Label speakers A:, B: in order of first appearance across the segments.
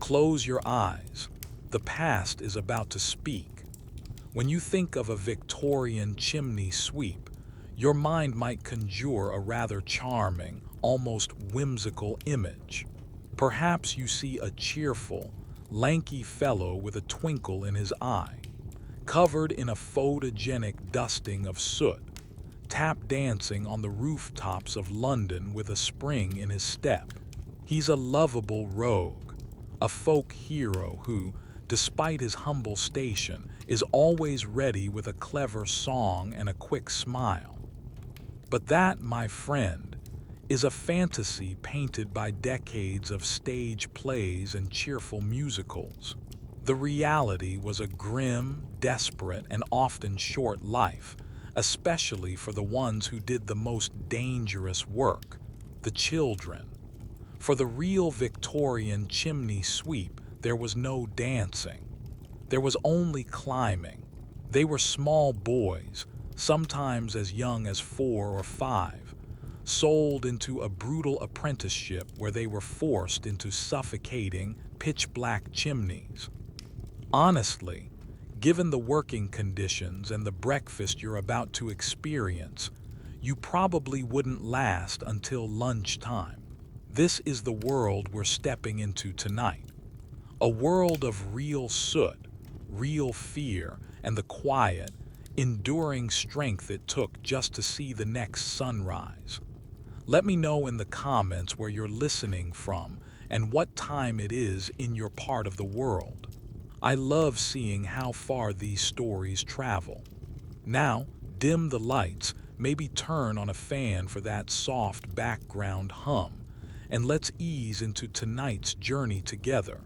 A: Close your eyes. The past is about to speak. When you think of a Victorian chimney sweep, your mind might conjure a rather charming, almost whimsical image. Perhaps you see a cheerful, lanky fellow with a twinkle in his eye, covered in a photogenic dusting of soot, tap dancing on the rooftops of London with a spring in his step. He's a lovable rogue, a folk hero who, despite his humble station, is always ready with a clever song and a quick smile. But that, my friend, is a fantasy painted by decades of stage plays and cheerful musicals. The reality was a grim, desperate, and often short life, especially for the ones who did the most dangerous work, the children. For the real Victorian chimney sweep, there was no dancing. There was only climbing. They were small boys, sometimes as young as 4 or 5, sold into a brutal apprenticeship where they were forced into suffocating, pitch-black chimneys. Honestly, given the working conditions and the breakfast you're about to experience, you probably wouldn't last until lunchtime. This is the world we're stepping into tonight. A world of real soot, real fear, and the quiet, enduring strength it took just to see the next sunrise. Let me know in the comments where you're listening from and what time it is in your part of the world. I love seeing how far these stories travel. Now, dim the lights, maybe turn on a fan for that soft background hum, and let's ease into tonight's journey together.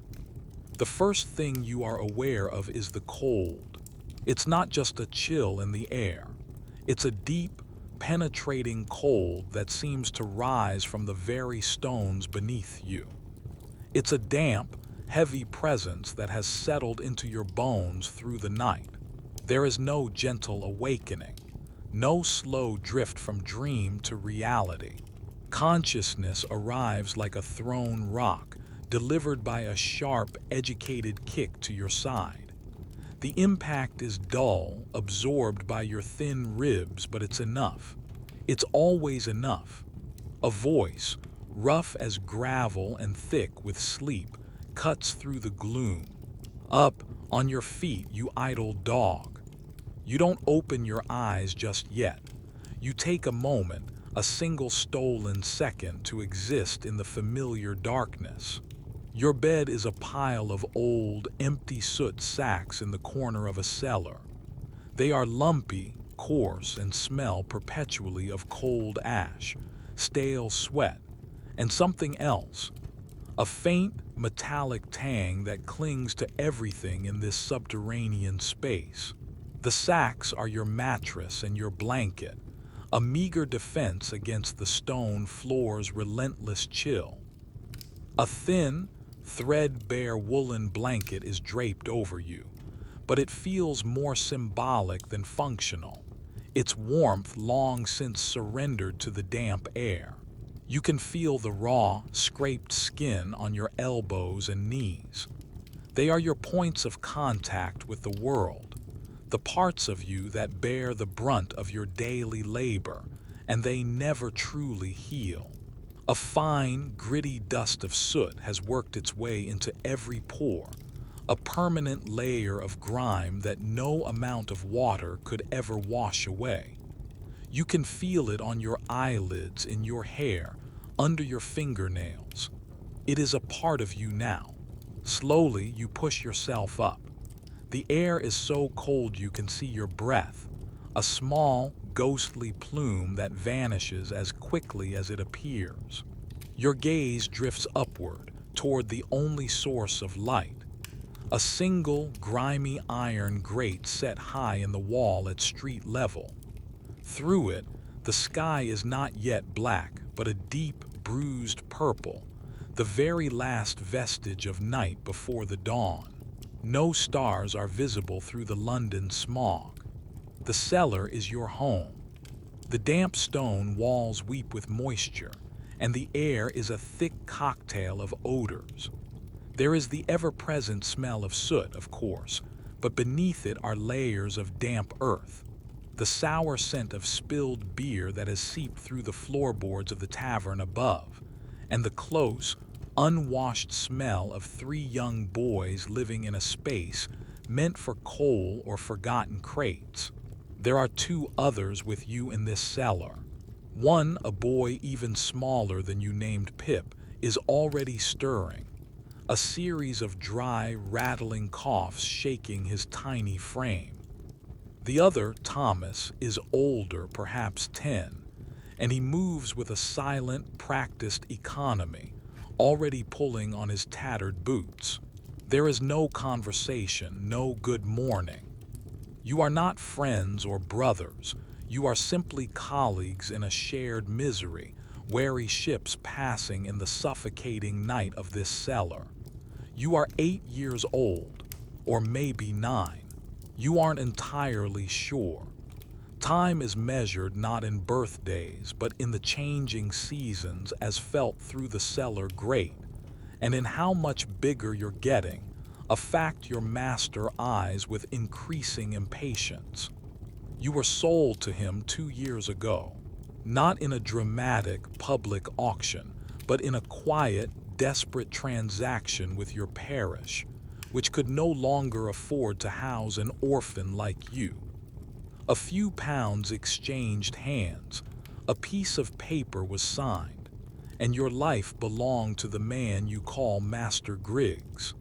A: The first thing you are aware of is the cold. It's not just a chill in the air. It's a deep, penetrating cold that seems to rise from the very stones beneath you. It's a damp, heavy presence that has settled into your bones through the night. There is no gentle awakening, no slow drift from dream to reality. Consciousness arrives like a thrown rock, delivered by a sharp, educated kick to your side. The impact is dull, absorbed by your thin ribs, but it's enough. It's always enough. A voice, rough as gravel and thick with sleep, cuts through the gloom. Up, on your feet, you idle dog. You don't open your eyes just yet. You take a moment, a single stolen second, to exist in the familiar darkness. Your bed is a pile of old, empty soot sacks in the corner of a cellar. They are lumpy, coarse, and smell perpetually of cold ash, stale sweat, and something else. A faint, metallic tang that clings to everything in this subterranean space. The sacks are your mattress and your blanket, a meager defense against the stone floor's relentless chill. A thin, threadbare woolen blanket is draped over you, but it feels more symbolic than functional, its warmth long since surrendered to the damp air. You can feel the raw, scraped skin on your elbows and knees. They are your points of contact with the world, the parts of you that bear the brunt of your daily labor, and they never truly heal. A fine, gritty dust of soot has worked its way into every pore, a permanent layer of grime that no amount of water could ever wash away. You can feel it on your eyelids, in your hair, under your fingernails. It is a part of you now. Slowly, you push yourself up. The air is so cold you can see your breath, a small, ghostly plume that vanishes as quickly as it appears. Your gaze drifts upward, toward the only source of light, a single, grimy iron grate set high in the wall at street level. Through it, the sky is not yet black, but a deep, bruised purple, the very last vestige of night before the dawn. No stars are visible through the London smog. The cellar is your home. The damp stone walls weep with moisture, and the air is a thick cocktail of odors. There is the ever-present smell of soot, of course, but beneath it are layers of damp earth, the sour scent of spilled beer that has seeped through the floorboards of the tavern above, and the close, unwashed smell of 3 young boys living in a space meant for coal or forgotten crates. There are 2 others with you in this cellar. One, a boy even smaller than you named Pip, is already stirring, a series of dry, rattling coughs shaking his tiny frame. The other, Thomas, is older, perhaps 10, and he moves with a silent, practiced economy, already pulling on his tattered boots. There is no conversation, no good morning. You are not friends or brothers. You are simply colleagues in a shared misery, wary ships passing in the suffocating night of this cellar. You are 8 years old, or maybe 9. You aren't entirely sure. Time is measured not in birthdays, but in the changing seasons as felt through the cellar grate, and in how much bigger you're getting, a fact your master eyes with increasing impatience. You were sold to him 2 years ago, not in a dramatic public auction, but in a quiet, desperate transaction with your parish, which could no longer afford to house an orphan like you. A few pounds exchanged hands, a piece of paper was signed, and your life belonged to the man you call Master Griggs.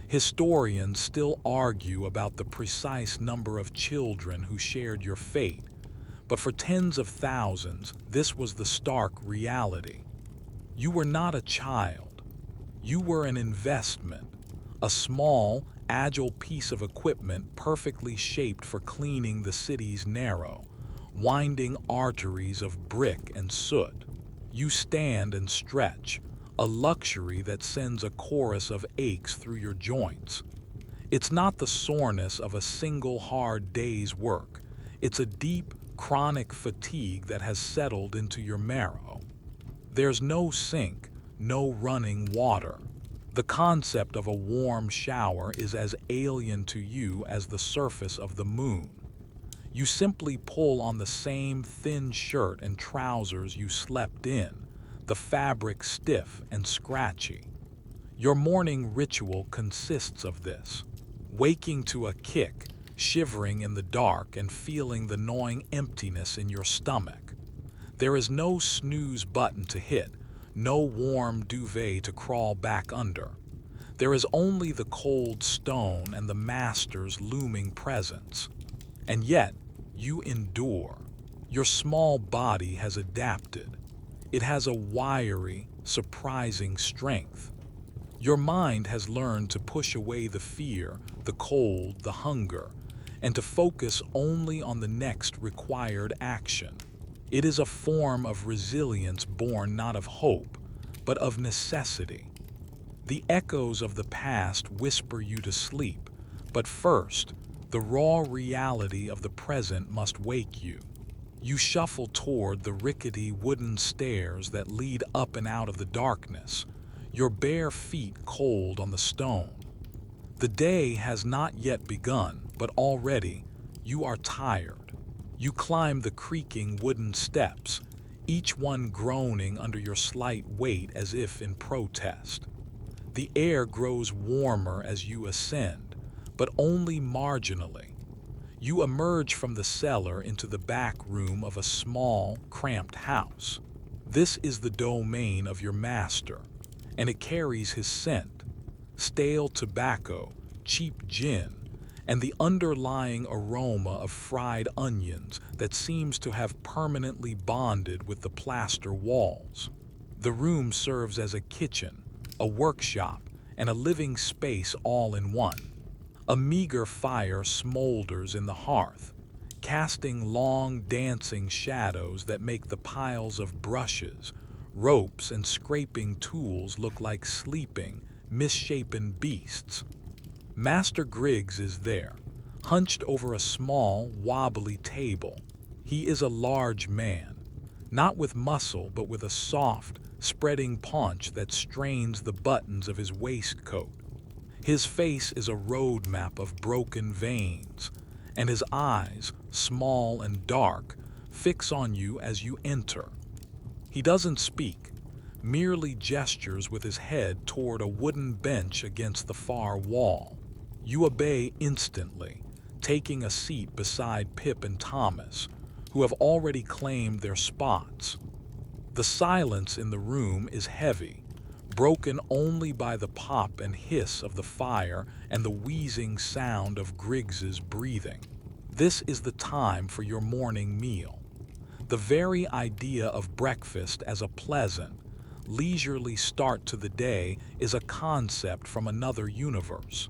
A: Historians still argue about the precise number of children who shared your fate, but for tens of thousands, this was the stark reality. You were not a child. You were an investment, a small, agile piece of equipment perfectly shaped for cleaning the city's narrow, winding arteries of brick and soot. You stand and stretch, a luxury that sends a chorus of aches through your joints. It's not the soreness of a single hard day's work. It's a deep, chronic fatigue that has settled into your marrow. There's no sink, no running water. The concept of a warm shower is as alien to you as the surface of the moon. You simply pull on the same thin shirt and trousers you slept in, the fabric stiff and scratchy. Your morning ritual consists of this: waking to a kick, shivering in the dark and feeling the gnawing emptiness in your stomach. There is no snooze button to hit, no warm duvet to crawl back under. There is only the cold stone and the master's looming presence. And yet, you endure. Your small body has adapted. It has a wiry, surprising strength. Your mind has learned to push away the fear, the cold, the hunger, and to focus only on the next required action. It is a form of resilience born not of hope, but of necessity. The echoes of the past whisper you to sleep, but first, the raw reality of the present must wake you. You shuffle toward the rickety wooden stairs that lead up and out of the darkness, your bare feet cold on the stone. The day has not yet begun, but already you are tired. You climb the creaking wooden steps, each one groaning under your slight weight as if in protest. The air grows warmer as you ascend, but only marginally. You emerge from the cellar into the back room of a small, cramped house. This is the domain of your master, and it carries his scent: stale tobacco, cheap gin, and the underlying aroma of fried onions that seems to have permanently bonded with the plaster walls. The room serves as a kitchen, a workshop, and a living space all in one. A meager fire smolders in the hearth, casting long, dancing shadows that make the piles of brushes, ropes, and scraping tools look like sleeping, misshapen beasts. Master Griggs is there, hunched over a small, wobbly table. He is a large man, not with muscle but with a soft, spreading paunch that strains the buttons of his waistcoat. His face is a road map of broken veins, and his eyes, small and dark, fix on you as you enter. He doesn't speak, merely gestures with his head toward a wooden bench against the far wall. You obey instantly, taking a seat beside Pip and Thomas, who have already claimed their spots. The silence in the room is heavy, broken only by the pop and hiss of the fire and the wheezing sound of Griggs's breathing. This is the time for your morning meal. The very idea of breakfast as a pleasant, leisurely start to the day is a concept from another universe.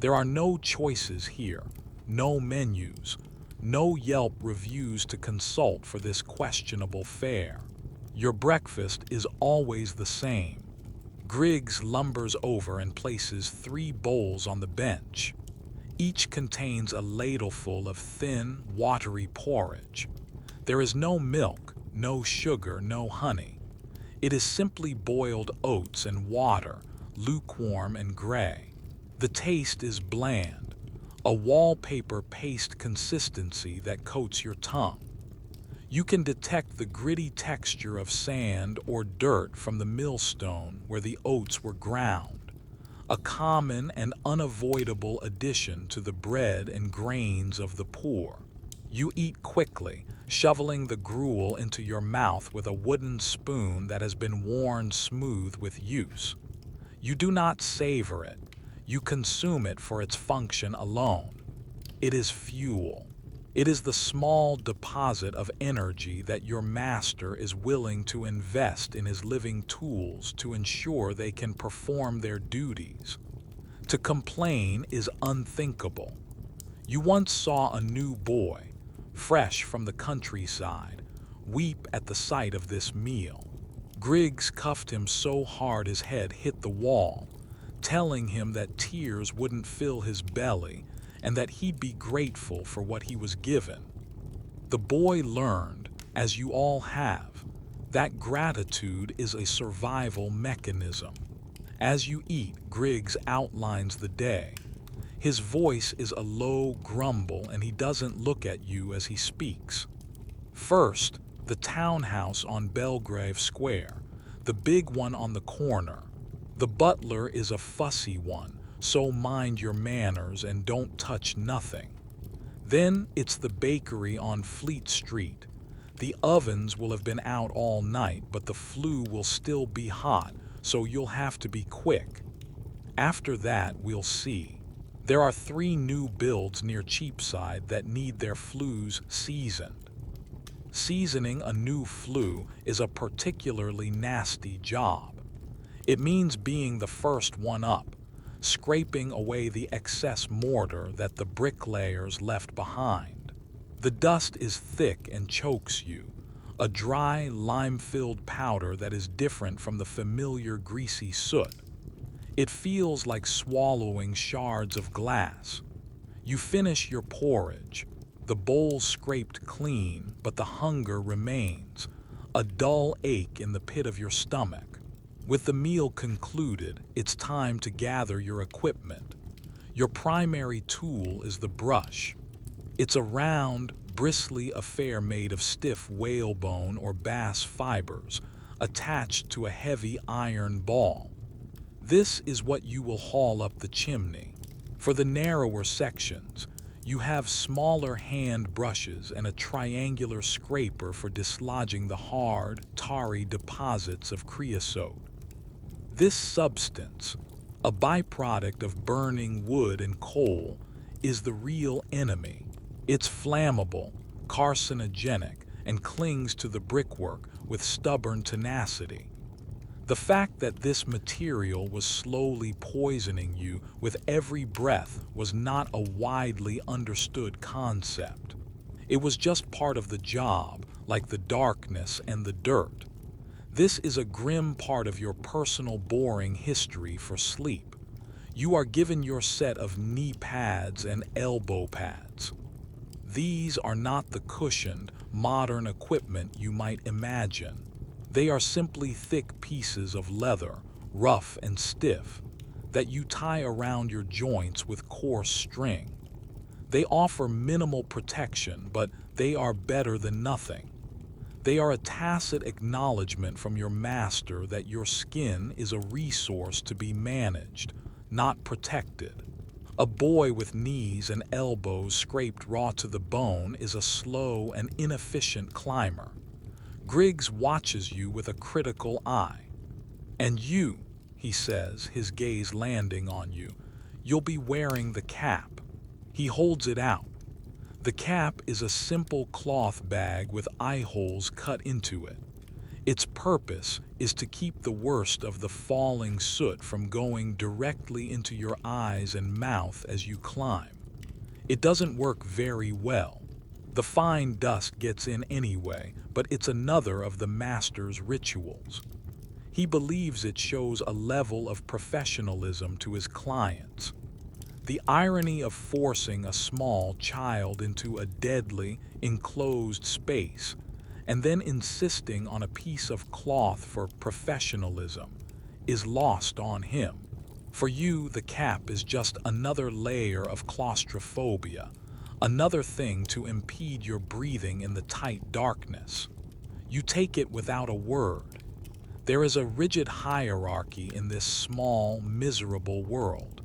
A: There are no choices here, no menus, no Yelp reviews to consult for this questionable fare. Your breakfast is always the same. Griggs lumbers over and places 3 bowls on the bench. Each contains a ladleful of thin, watery porridge. There is no milk, no sugar, no honey. It is simply boiled oats and water, lukewarm and gray. The taste is bland, a wallpaper paste consistency that coats your tongue. You can detect the gritty texture of sand or dirt from the millstone where the oats were ground, a common and unavoidable addition to the bread and grains of the poor. You eat quickly, shoveling the gruel into your mouth with a wooden spoon that has been worn smooth with use. You do not savor it, you consume it for its function alone. It is fuel. It is the small deposit of energy that your master is willing to invest in his living tools to ensure they can perform their duties. To complain is unthinkable. You once saw a new boy, fresh from the countryside, weep at the sight of this meal. Griggs cuffed him so hard his head hit the wall, telling him that tears wouldn't fill his belly and that he'd be grateful for what he was given. The boy learned, as you all have, that gratitude is a survival mechanism. As you eat, Griggs outlines the day. His voice is a low grumble and he doesn't look at you as he speaks. First, the townhouse on Belgrave Square, the big one on the corner. The butler is a fussy one, so mind your manners and don't touch nothing. Then it's the bakery on Fleet Street. The ovens will have been out all night, but the flue will still be hot, so you'll have to be quick. After that, we'll see. There are 3 new builds near Cheapside that need their flues seasoned. Seasoning a new flue is a particularly nasty job. It means being the first one up, scraping away the excess mortar that the bricklayers left behind. The dust is thick and chokes you, a dry, lime-filled powder that is different from the familiar greasy soot. It feels like swallowing shards of glass. You finish your porridge, the bowl scraped clean, but the hunger remains, a dull ache in the pit of your stomach. With the meal concluded, it's time to gather your equipment. Your primary tool is the brush. It's a round, bristly affair made of stiff whalebone or bass fibers, attached to a heavy iron ball. This is what you will haul up the chimney. For the narrower sections, you have smaller hand brushes and a triangular scraper for dislodging the hard, tarry deposits of creosote. This substance, a byproduct of burning wood and coal, is the real enemy. It's flammable, carcinogenic, and clings to the brickwork with stubborn tenacity. The fact that this material was slowly poisoning you with every breath was not a widely understood concept. It was just part of the job, like the darkness and the dirt. This is a grim part of your personal boring history for sleep. You are given your set of knee pads and elbow pads. These are not the cushioned, modern equipment you might imagine. They are simply thick pieces of leather, rough and stiff. that you tie around your joints with coarse string. They offer minimal protection, but they are better than nothing. They are a tacit acknowledgement from your master that your skin is a resource to be managed, not protected. A boy with knees and elbows scraped raw to the bone is a slow and inefficient climber. Griggs watches you with a critical eye. And you, he says, his gaze landing on you, you'll be wearing the cap. He holds it out. The cap is a simple cloth bag with eye holes cut into it. Its purpose is to keep the worst of the falling soot from going directly into your eyes and mouth as you climb. It doesn't work very well. The fine dust gets in anyway, but it's another of the master's rituals. He believes it shows a level of professionalism to his clients. The irony of forcing a small child into a deadly, enclosed space and then insisting on a piece of cloth for professionalism is lost on him. For you, the cap is just another layer of claustrophobia, another thing to impede your breathing in the tight darkness. You take it without a word. There is a rigid hierarchy in this small, miserable world.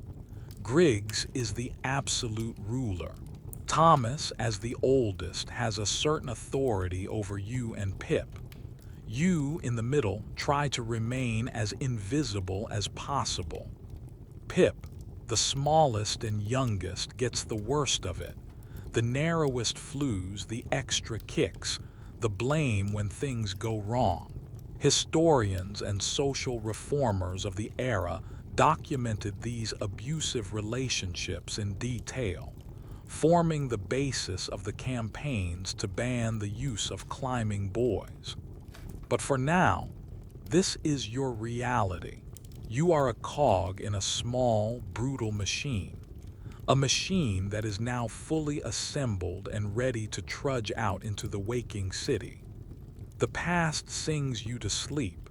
A: Griggs is the absolute ruler. Thomas, as the oldest, has a certain authority over you and Pip. You, in the middle, try to remain as invisible as possible. Pip, the smallest and youngest, gets the worst of it. The narrowest flews, the extra kicks, the blame when things go wrong. Historians and social reformers of the era documented these abusive relationships in detail, forming the basis of the campaigns to ban the use of climbing boys. But for now, this is your reality. You are a cog in a small, brutal machine. A machine that is now fully assembled and ready to trudge out into the waking city. The past sings you to sleep,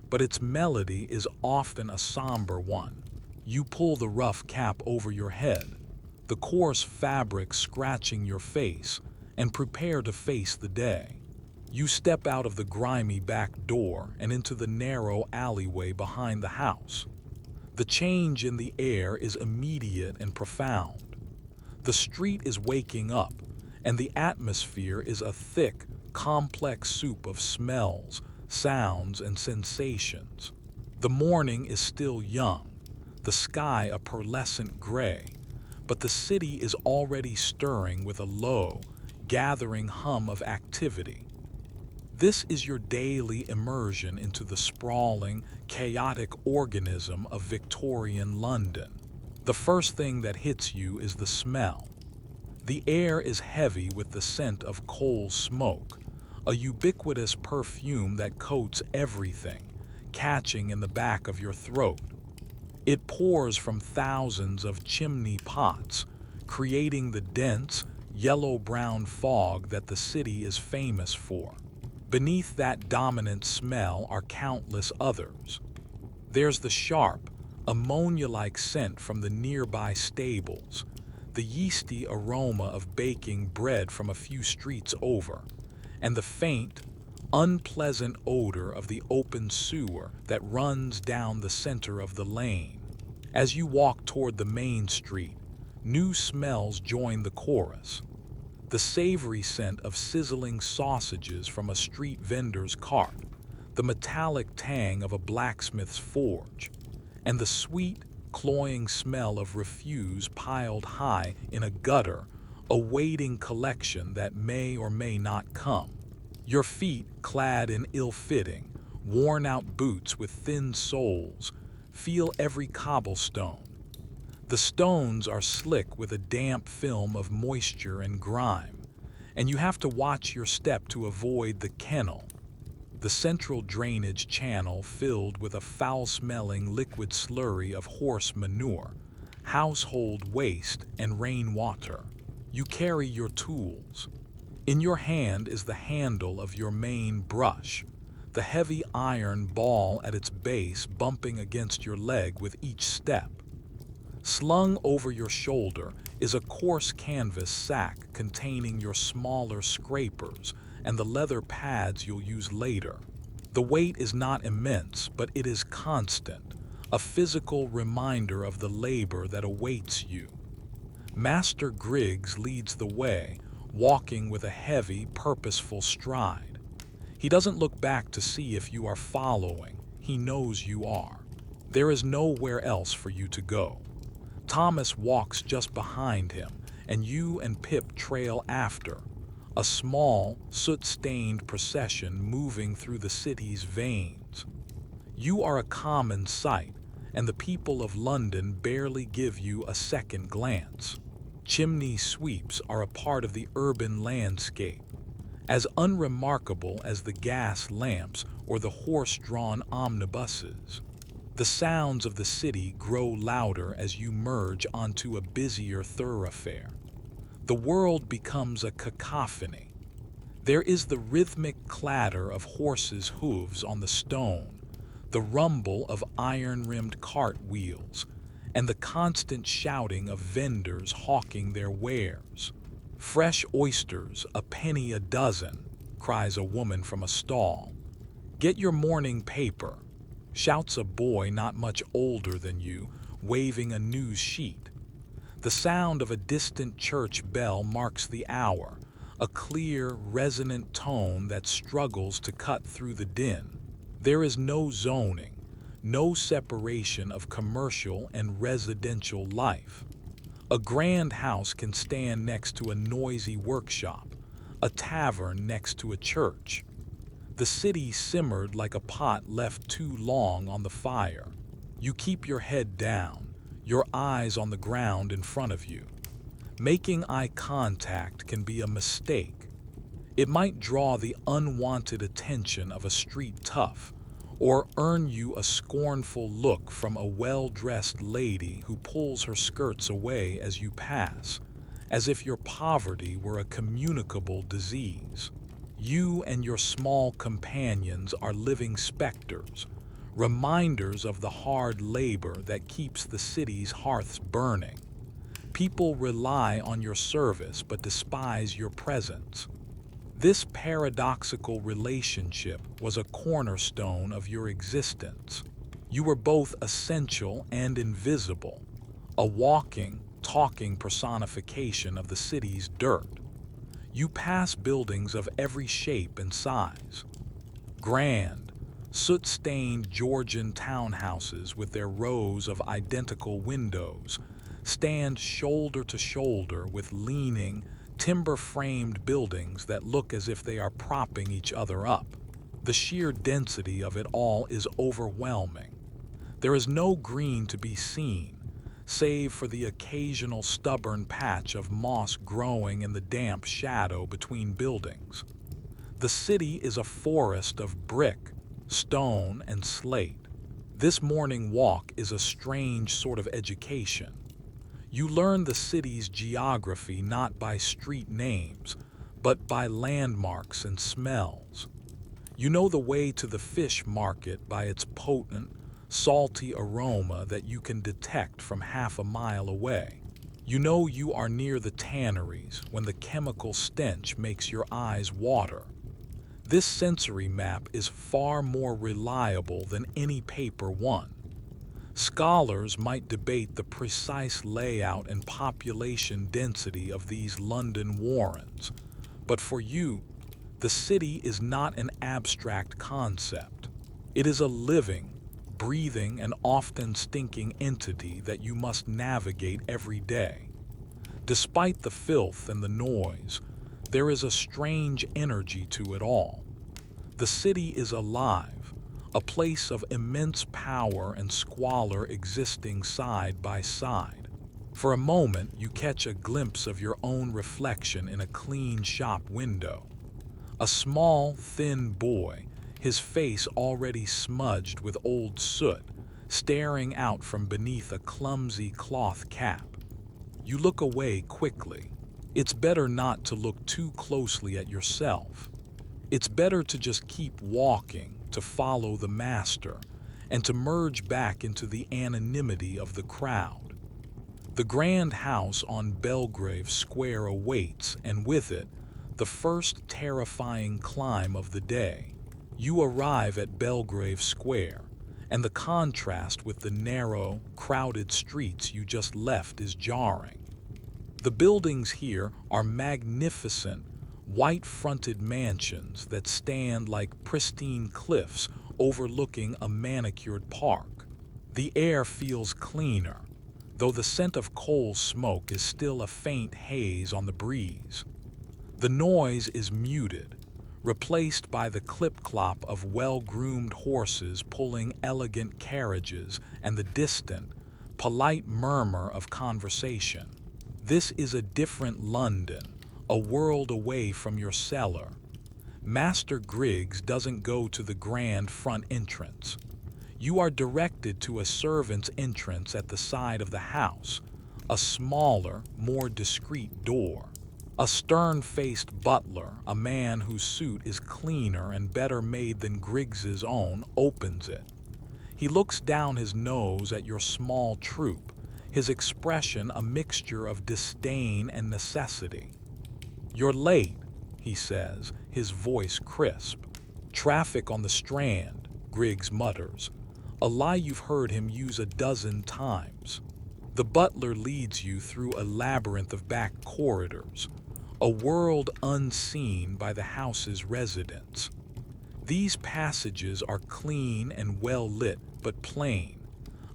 A: but its melody is often a somber one. You pull the rough cap over your head, the coarse fabric scratching your face, and prepare to face the day. You step out of the grimy back door and into the narrow alleyway behind the house. The change in the air is immediate and profound. The street is waking up, and the atmosphere is a thick, complex soup of smells, sounds, and sensations. The morning is still young, the sky a pearlescent gray, but the city is already stirring with a low, gathering hum of activity. This is your daily immersion into the sprawling, chaotic organism of Victorian London. The first thing that hits you is the smell. The air is heavy with the scent of coal smoke, a ubiquitous perfume that coats everything, catching in the back of your throat. It pours from thousands of chimney pots, creating the dense, yellow-brown fog that the city is famous for. Beneath that dominant smell are countless others. There's the sharp, ammonia-like scent from the nearby stables, the yeasty aroma of baking bread from a few streets over, and the faint, unpleasant odor of the open sewer that runs down the center of the lane. As you walk toward the main street, new smells join the chorus. The savory scent of sizzling sausages from a street vendor's cart, the metallic tang of a blacksmith's forge, and the sweet, cloying smell of refuse piled high in a gutter, awaiting collection that may or may not come. Your feet, clad in ill-fitting, worn-out boots with thin soles, feel every cobblestone. The stones are slick with a damp film of moisture and grime, and you have to watch your step to avoid the kennel, the central drainage channel filled with a foul-smelling liquid slurry of horse manure, household waste, and rainwater. You carry your tools. In your hand is the handle of your main brush, the heavy iron ball at its base bumping against your leg with each step. Slung over your shoulder is a coarse canvas sack containing your smaller scrapers and the leather pads you'll use later. The weight is not immense, but it is constant, a physical reminder of the labor that awaits you. Master Griggs leads the way, walking with a heavy, purposeful stride. He doesn't look back to see if you are following. He knows you are. There is nowhere else for you to go. Thomas walks just behind him, and you and Pip trail after, a small, soot-stained procession moving through the city's veins. You are a common sight, and the people of London barely give you a second glance. Chimney sweeps are a part of the urban landscape, as unremarkable as the gas lamps or the horse-drawn omnibuses. The sounds of the city grow louder as you merge onto a busier thoroughfare. The world becomes a cacophony. There is the rhythmic clatter of horses' hooves on the stone, the rumble of iron-rimmed cart wheels, and the constant shouting of vendors hawking their wares. "Fresh oysters, a penny a dozen," cries a woman from a stall. "Get your morning paper," shouts a boy not much older than you, waving a news sheet. The sound of a distant church bell marks the hour, a clear, resonant tone that struggles to cut through the din. There is no zoning, no separation of commercial and residential life. A grand house can stand next to a noisy workshop, a tavern next to a church. The city simmered like a pot left too long on the fire. You keep your head down, your eyes on the ground in front of you. Making eye contact can be a mistake. It might draw the unwanted attention of a street tough, or earn you a scornful look from a well-dressed lady who pulls her skirts away as you pass, as if your poverty were a communicable disease. You and your small companions are living specters, reminders of the hard labor that keeps the city's hearths burning. People rely on your service but despise your presence. This paradoxical relationship was a cornerstone of your existence. You were both essential and invisible, a walking, talking personification of the city's dirt. You pass buildings of every shape and size. Grand, soot-stained Georgian townhouses with their rows of identical windows stand shoulder to shoulder with leaning, timber-framed buildings that look as if they are propping each other up. The sheer density of it all is overwhelming. There is no green to be seen, save for the occasional stubborn patch of moss growing in the damp shadow between buildings. The city is a forest of brick, stone, and slate. This morning walk is a strange sort of education. You learn the city's geography not by street names, but by landmarks and smells. You know the way to the fish market by its potent, salty aroma that you can detect from half a mile away. You know you are near the tanneries when the chemical stench makes your eyes water. This sensory map is far more reliable than any paper one. Scholars might debate the precise layout and population density of these London warrens, but for you, the city is not an abstract concept. It is a living, breathing, and often stinking entity that you must navigate every day. Despite the filth and the noise, there is a strange energy to it all. The city is alive, a place of immense power and squalor existing side by side. For a moment, you catch a glimpse of your own reflection in a clean shop window. A small, thin boy, his face already smudged with old soot, staring out from beneath a clumsy cloth cap. You look away quickly. It's better not to look too closely at yourself. It's better to just keep walking, to follow the master, and to merge back into the anonymity of the crowd. The grand house on Belgrave Square awaits, and with it, the first terrifying climb of the day. You arrive at Belgrave Square, and the contrast with the narrow, crowded streets you just left is jarring. The buildings here are magnificent, white-fronted mansions that stand like pristine cliffs overlooking a manicured park. The air feels cleaner, though the scent of coal smoke is still a faint haze on the breeze. The noise is muted, replaced by the clip-clop of well-groomed horses pulling elegant carriages and the distant, polite murmur of conversation. This is a different London, a world away from your cellar. Master Griggs doesn't go to the grand front entrance. You are directed to a servant's entrance at the side of the house, a smaller, more discreet door. A stern-faced butler, a man whose suit is cleaner and better made than Griggs's own, opens it. He looks down his nose at your small troop, his expression a mixture of disdain and necessity. "You're late," he says, his voice crisp. "Traffic on the Strand," Griggs mutters, a lie you've heard him use a dozen times. The butler leads you through a labyrinth of back corridors, a world unseen by the house's residents. These passages are clean and well lit, but plain,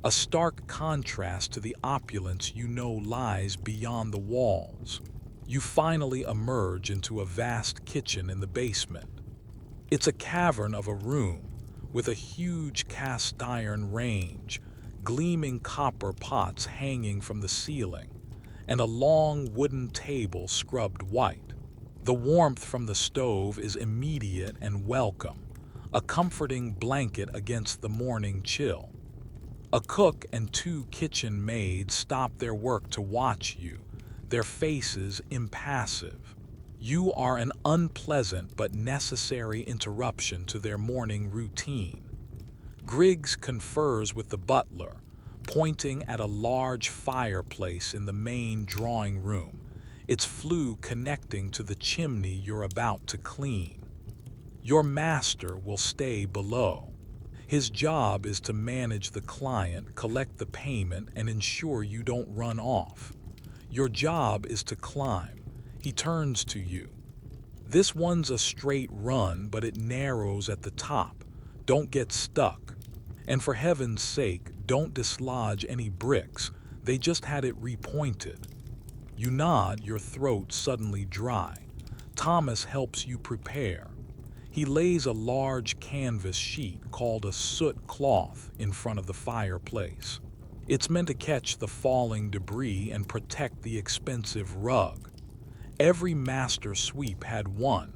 A: a stark contrast to the opulence you know lies beyond the walls. You finally emerge into a vast kitchen in the basement. It's a cavern of a room, with a huge cast iron range, gleaming copper pots hanging from the ceiling, and a long wooden table scrubbed white. The warmth from the stove is immediate and welcome, a comforting blanket against the morning chill. A cook and 2 kitchen maids stop their work to watch you, their faces impassive. You are an unpleasant but necessary interruption to their morning routine. Griggs confers with the butler, pointing at a large fireplace in the main drawing room, its flue connecting to the chimney you're about to clean. Your master will stay below. His job is to manage the client, collect the payment, and ensure you don't run off. Your job is to climb. He turns to you. "This one's a straight run, but it narrows at the top. Don't get stuck. And for heaven's sake, don't dislodge any bricks. They just had it repointed." You nod, your throat suddenly dry. Thomas helps you prepare. He lays a large canvas sheet called a soot cloth in front of the fireplace. It's meant to catch the falling debris and protect the expensive rug. Every master sweep had one,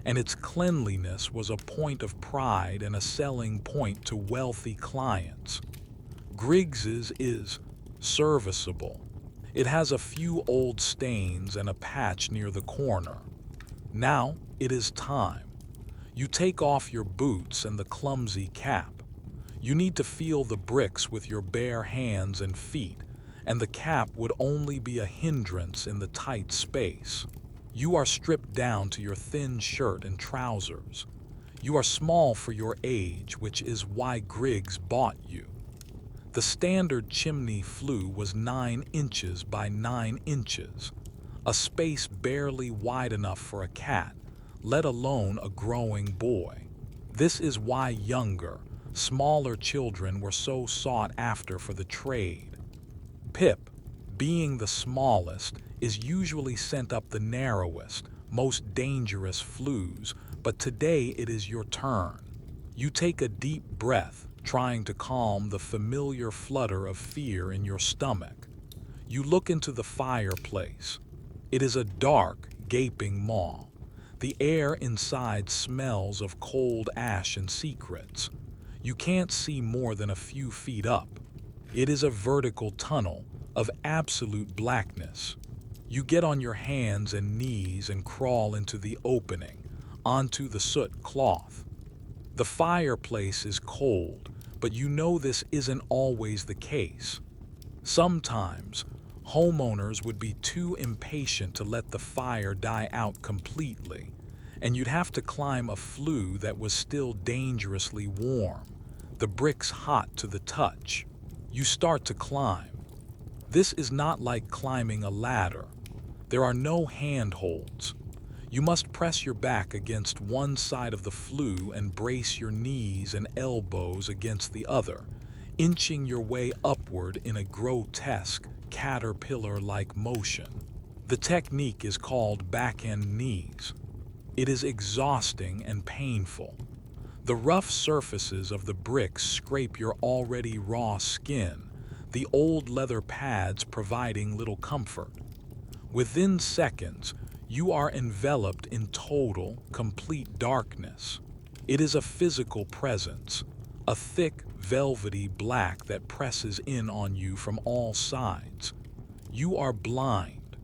A: and its cleanliness was a point of pride and a selling point to wealthy clients. Griggs's is serviceable. It has a few old stains and a patch near the corner. Now it is time. You take off your boots and the clumsy cap. You need to feel the bricks with your bare hands and feet, and the cap would only be a hindrance in the tight space. You are stripped down to your thin shirt and trousers. You are small for your age, which is why Griggs bought you. The standard chimney flue was 9 inches by 9 inches, a space barely wide enough for a cat, let alone a growing boy. This is why younger, smaller children were so sought after for the trade. Pip, being the smallest, is usually sent up the narrowest, most dangerous flues, but today it is your turn. You take a deep breath, trying to calm the familiar flutter of fear in your stomach. You look into the fireplace. It is a dark, gaping maw. The air inside smells of cold ash and secrets. You can't see more than a few feet up. It is a vertical tunnel of absolute blackness. You get on your hands and knees and crawl into the opening, onto the soot cloth. The fireplace is cold, but you know this isn't always the case. Sometimes, Homeowners would be too impatient to let the fire die out completely, and you'd have to climb a flue that was still dangerously warm, the bricks hot to the touch. You start to climb. This is not like climbing a ladder. There are no handholds. You must press your back against one side of the flue and brace your knees and elbows against the other, inching your way upward in a grotesque, caterpillar-like motion. The technique is called backhand knees. It is exhausting and painful. The rough surfaces of the bricks scrape your already raw skin, the old leather pads providing little comfort. Within seconds, you are enveloped in total, complete darkness. It is a physical presence, a thick, velvety black that presses in on you from all sides. You are blind.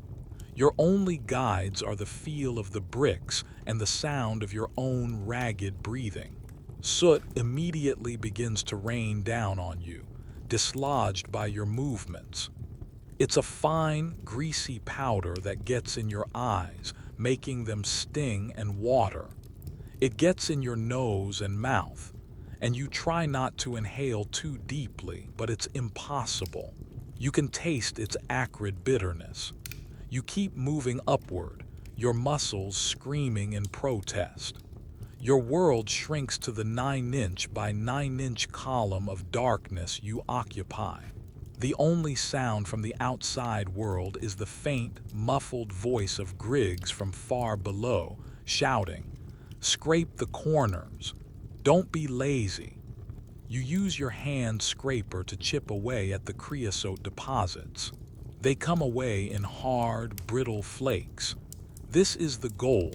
A: Your only guides are the feel of the bricks and the sound of your own ragged breathing. Soot immediately begins to rain down on you, dislodged by your movements. It's a fine, greasy powder that gets in your eyes, making them sting and water. It gets in your nose and mouth, and you try not to inhale too deeply, but it's impossible. You can taste its acrid bitterness. You keep moving upward, your muscles screaming in protest. Your world shrinks to the 9-inch by 9-inch column of darkness you occupy. The only sound from the outside world is the faint, muffled voice of Griggs from far below, shouting, "Scrape the corners. Don't be lazy." You use your hand scraper to chip away at the creosote deposits. They come away in hard, brittle flakes. This is the goal,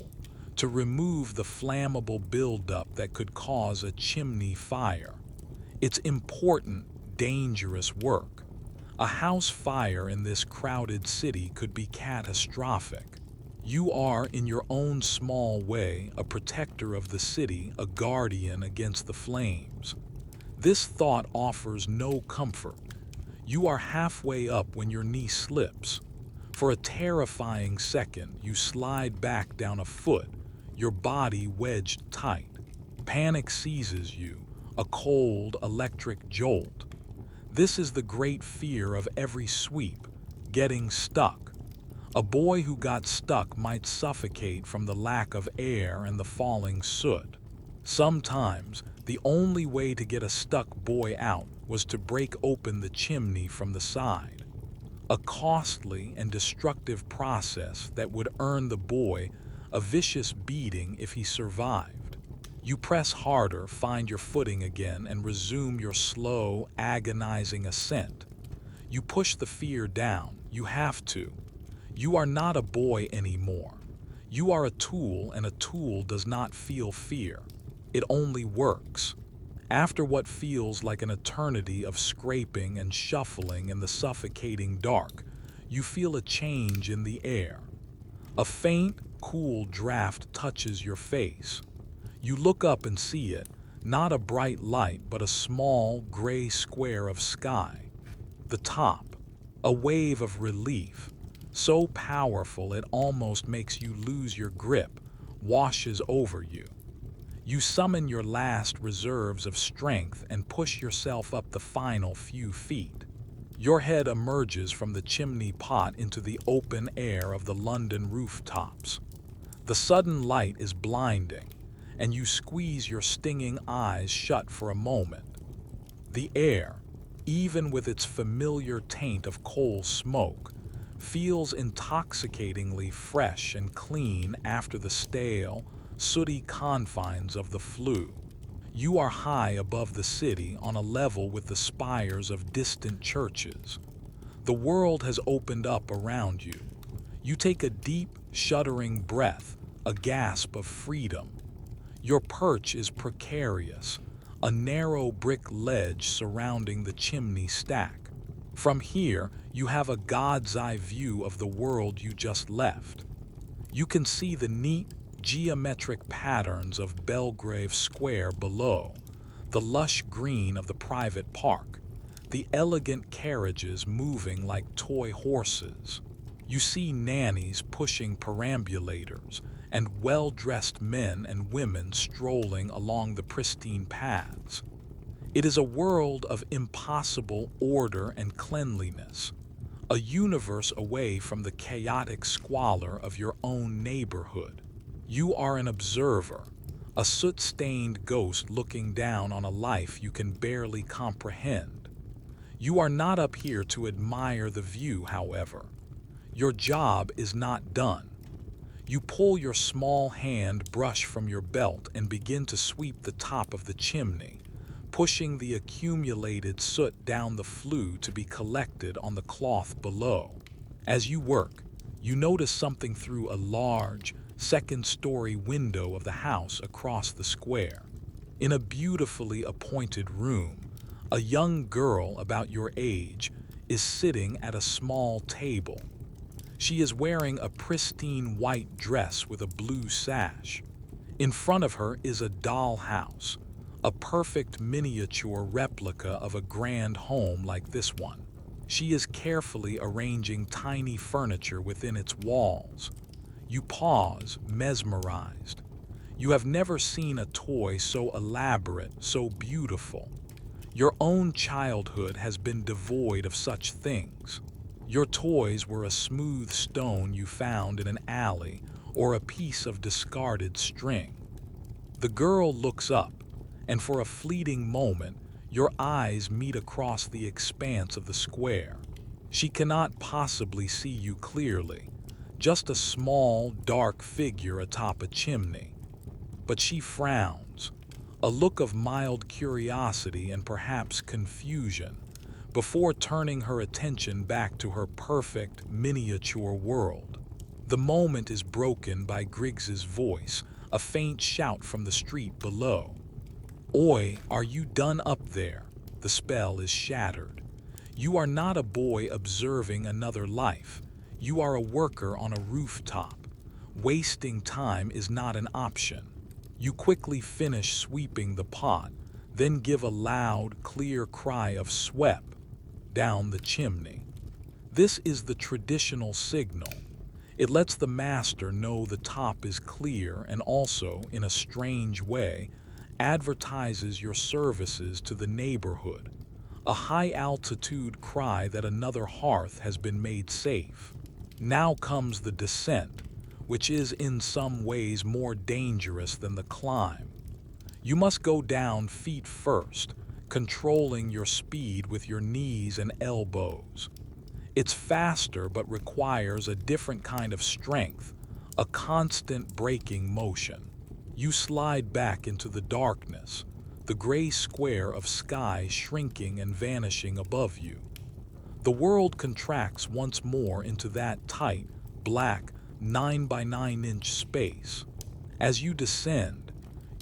A: to remove the flammable buildup that could cause a chimney fire. It's important, dangerous work. A house fire in this crowded city could be catastrophic. You are, in your own small way, a protector of the city, a guardian against the flames. This thought offers no comfort. You are halfway up when your knee slips. For a terrifying second, you slide back down a foot, your body wedged tight. Panic seizes you, a cold, electric jolt. This is the great fear of every sweep, getting stuck. A boy who got stuck might suffocate from the lack of air and the falling soot. Sometimes, the only way to get a stuck boy out was to break open the chimney from the side. A costly and destructive process that would earn the boy a vicious beating if he survived. You press harder, find your footing again, and resume your slow, agonizing ascent. You push the fear down. You have to. You are not a boy anymore. You are a tool, and a tool does not feel fear. It only works. After what feels like an eternity of scraping and shuffling in the suffocating dark, you feel a change in the air. A faint, cool draft touches your face. You look up and see it, not a bright light, but a small, gray square of sky. The top, a wave of relief, so powerful it almost makes you lose your grip, washes over you. You summon your last reserves of strength and push yourself up the final few feet. Your head emerges from the chimney pot into the open air of the London rooftops. The sudden light is blinding, and you squeeze your stinging eyes shut for a moment. The air, even with its familiar taint of coal smoke, feels intoxicatingly fresh and clean after the stale, sooty confines of the flue. You are high above the city on a level with the spires of distant churches. The world has opened up around you. You take a deep, shuddering breath, a gasp of freedom. Your perch is precarious, a narrow brick ledge surrounding the chimney stack. From here, you have a god's eye view of the world you just left. You can see the neat, geometric patterns of Belgrave Square below, the lush green of the private park, the elegant carriages moving like toy horses. You see nannies pushing perambulators, and well-dressed men and women strolling along the pristine paths. It is a world of impossible order and cleanliness, a universe away from the chaotic squalor of your own neighborhood. You are an observer, a soot-stained ghost looking down on a life you can barely comprehend. You are not up here to admire the view, however. Your job is not done. You pull your small hand brush from your belt and begin to sweep the top of the chimney, pushing the accumulated soot down the flue to be collected on the cloth below. As you work, you notice something through a large, second-story window of the house across the square. In a beautifully appointed room, a young girl about your age is sitting at a small table. She is wearing a pristine white dress with a blue sash. In front of her is a dollhouse, a perfect miniature replica of a grand home like this one. She is carefully arranging tiny furniture within its walls. You pause, mesmerized. You have never seen a toy so elaborate, so beautiful. Your own childhood has been devoid of such things. Your toys were a smooth stone you found in an alley or a piece of discarded string. The girl looks up, and for a fleeting moment, your eyes meet across the expanse of the square. She cannot possibly see you clearly, just a small, dark figure atop a chimney. But she frowns, a look of mild curiosity and perhaps confusion, before turning her attention back to her perfect, miniature world. The moment is broken by Griggs's voice, a faint shout from the street below. "Oi, are you done up there?" The spell is shattered. You are not a boy observing another life. You are a worker on a rooftop. Wasting time is not an option. You quickly finish sweeping the pot, then give a loud, clear cry of "sweep" down the chimney. This is the traditional signal. It lets the master know the top is clear and also, in a strange way, advertises your services to the neighborhood, a high-altitude cry that another hearth has been made safe. Now comes the descent, which is in some ways more dangerous than the climb. You must go down feet first, controlling your speed with your knees and elbows. It's faster but requires a different kind of strength, a constant braking motion. You slide back into the darkness, the gray square of sky shrinking and vanishing above you. The world contracts once more into that tight, black, 9 by 9 inch space. As you descend,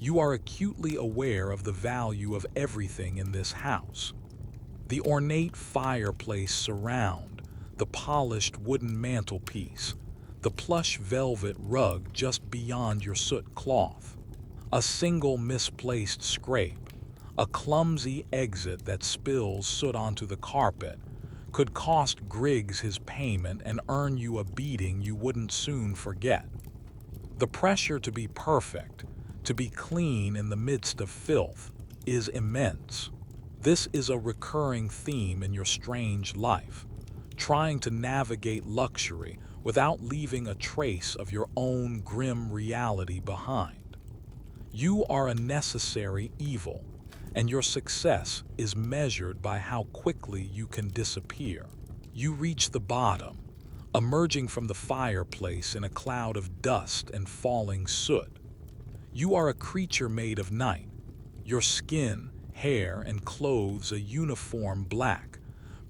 A: you are acutely aware of the value of everything in this house. The ornate fireplace surround, the polished wooden mantelpiece, the plush velvet rug just beyond your soot cloth. A single misplaced scrape, a clumsy exit that spills soot onto the carpet, could cost Griggs his payment and earn you a beating you wouldn't soon forget. The pressure to be perfect, to be clean in the midst of filth, is immense. This is a recurring theme in your strange life, trying to navigate luxury without leaving a trace of your own grim reality behind. You are a necessary evil, and your success is measured by how quickly you can disappear. You reach the bottom, emerging from the fireplace in a cloud of dust and falling soot. You are a creature made of night, your skin, hair, and clothes a uniform black,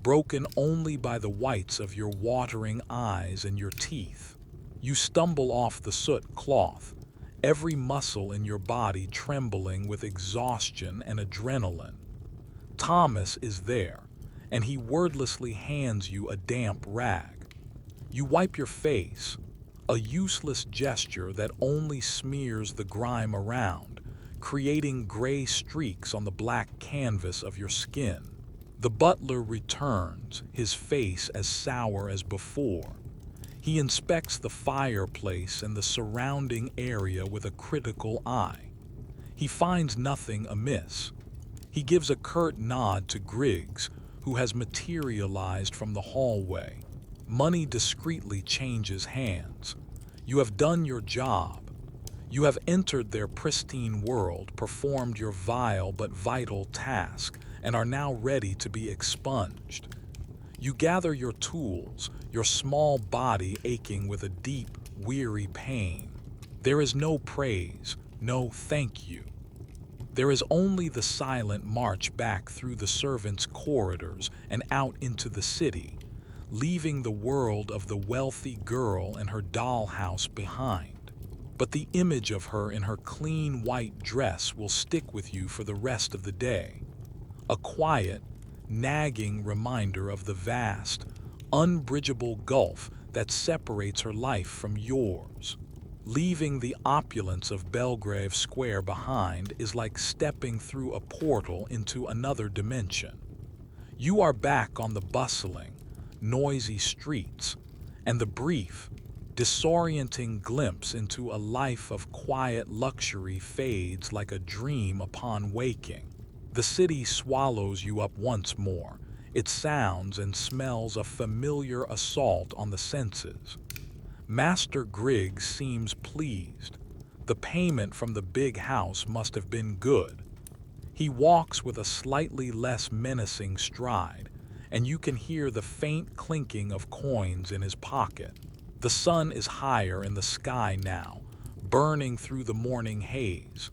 A: broken only by the whites of your watering eyes and your teeth. You stumble off the soot cloth, every muscle in your body trembling with exhaustion and adrenaline. Thomas is there, and he wordlessly hands you a damp rag. You wipe your face, a useless gesture that only smears the grime around, creating gray streaks on the black canvas of your skin. The butler returns, his face as sour as before. He inspects the fireplace and the surrounding area with a critical eye. He finds nothing amiss. He gives a curt nod to Griggs, who has materialized from the hallway. Money discreetly changes hands. You have done your job. You have entered their pristine world, performed your vile but vital task, and are now ready to be expunged. You gather your tools, your small body aching with a deep, weary pain. There is no praise, no thank you. There is only the silent march back through the servants' corridors and out into the city, leaving the world of the wealthy girl and her dollhouse behind. But the image of her in her clean white dress will stick with you for the rest of the day. A quiet, nagging reminder of the vast, unbridgeable gulf that separates her life from yours. Leaving the opulence of Belgrave Square behind is like stepping through a portal into another dimension. You are back on the bustling, noisy streets, and the brief, disorienting glimpse into a life of quiet luxury fades like a dream upon waking. The city swallows you up once more, its sounds and smells a familiar assault on the senses. Master Griggs seems pleased. The payment from the big house must have been good. He walks with a slightly less menacing stride, and you can hear the faint clinking of coins in his pocket. The sun is higher in the sky now, burning through the morning haze.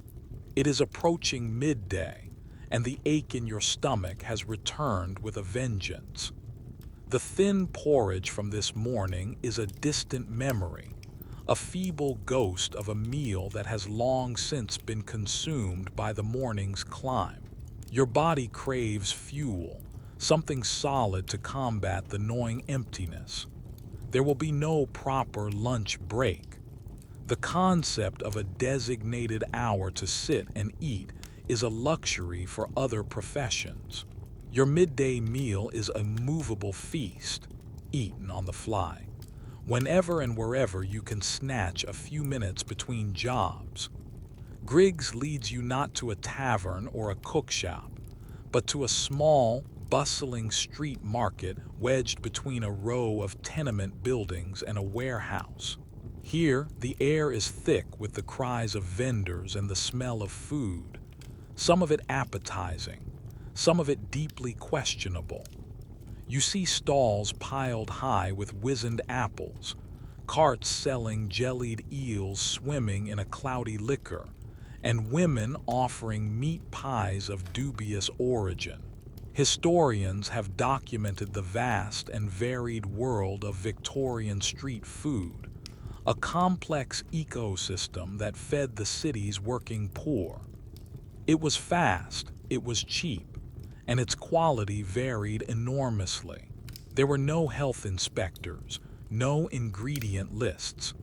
A: It is approaching midday, and the ache in your stomach has returned with a vengeance. The thin porridge from this morning is a distant memory, a feeble ghost of a meal that has long since been consumed by the morning's climb. Your body craves fuel, something solid to combat the gnawing emptiness. There will be no proper lunch break. The concept of a designated hour to sit and eat is a luxury for other professions. Your midday meal is a movable feast, eaten on the fly, whenever and wherever you can snatch a few minutes between jobs. Griggs leads you not to a tavern or a cookshop, but to a small, bustling street market wedged between a row of tenement buildings and a warehouse. Here, the air is thick with the cries of vendors and the smell of food, some of it appetizing, some of it deeply questionable. You see stalls piled high with wizened apples, carts selling jellied eels swimming in a cloudy liquor, and women offering meat pies of dubious origin. Historians have documented the vast and varied world of Victorian street food, a complex ecosystem that fed the city's working poor. It was fast, it was cheap, and its quality varied enormously. There were no health inspectors, no ingredient lists.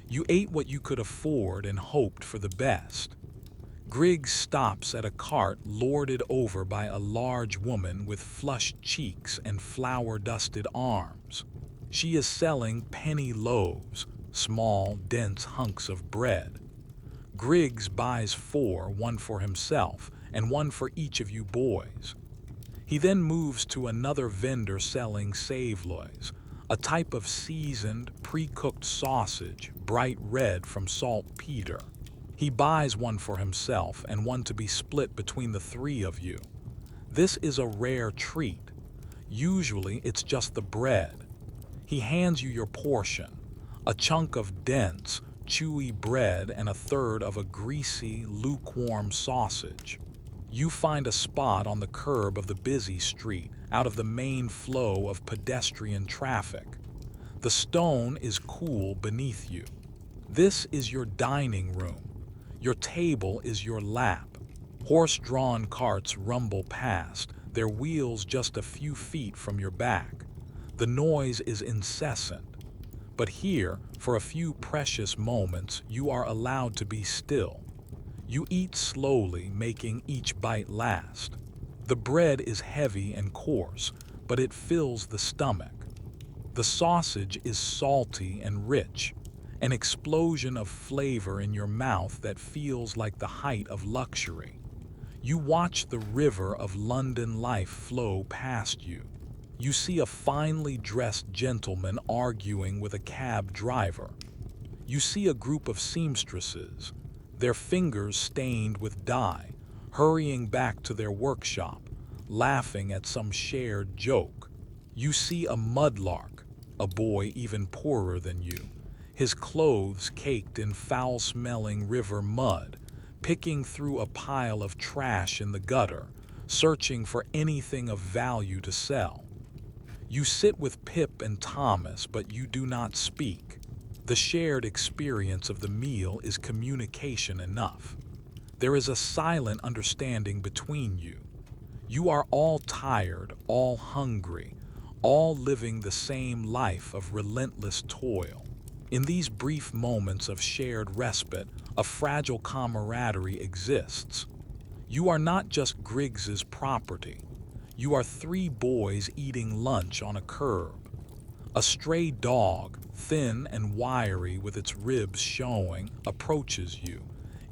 A: You ate what you could afford and hoped for the best. Griggs stops at a cart lorded over by a large woman with flushed cheeks and flour-dusted arms. She is selling penny loaves, small, dense hunks of bread. Griggs buys 4, one for himself and one for each of you boys. He then moves to another vendor selling saveloys, a type of seasoned, pre-cooked sausage, bright red from saltpeter. He buys one for himself and one to be split between the 3 of you. This is a rare treat. Usually it's just the bread. He hands you your portion, a chunk of dense, chewy bread and a third of a greasy, lukewarm sausage. You find a spot on the curb of the busy street, out of the main flow of pedestrian traffic. The stone is cool beneath you. This is your dining room. Your table is your lap. Horse-drawn carts rumble past, their wheels just a few feet from your back. The noise is incessant. But here, for a few precious moments, you are allowed to be still. You eat slowly, making each bite last. The bread is heavy and coarse, but it fills the stomach. The sausage is salty and rich, an explosion of flavor in your mouth that feels like the height of luxury. You watch the river of London life flow past you. You see a finely dressed gentleman arguing with a cab driver. You see a group of seamstresses, their fingers stained with dye, hurrying back to their workshop, laughing at some shared joke. You see a mudlark, a boy even poorer than you, his clothes caked in foul-smelling river mud, picking through a pile of trash in the gutter, searching for anything of value to sell. You sit with Pip and Thomas, but you do not speak. The shared experience of the meal is communication enough. There is a silent understanding between you. You are all tired, all hungry, all living the same life of relentless toil. In these brief moments of shared respite, a fragile camaraderie exists. You are not just Griggs's property. You are three boys eating lunch on a curb. A stray dog, thin and wiry with its ribs showing, approaches you,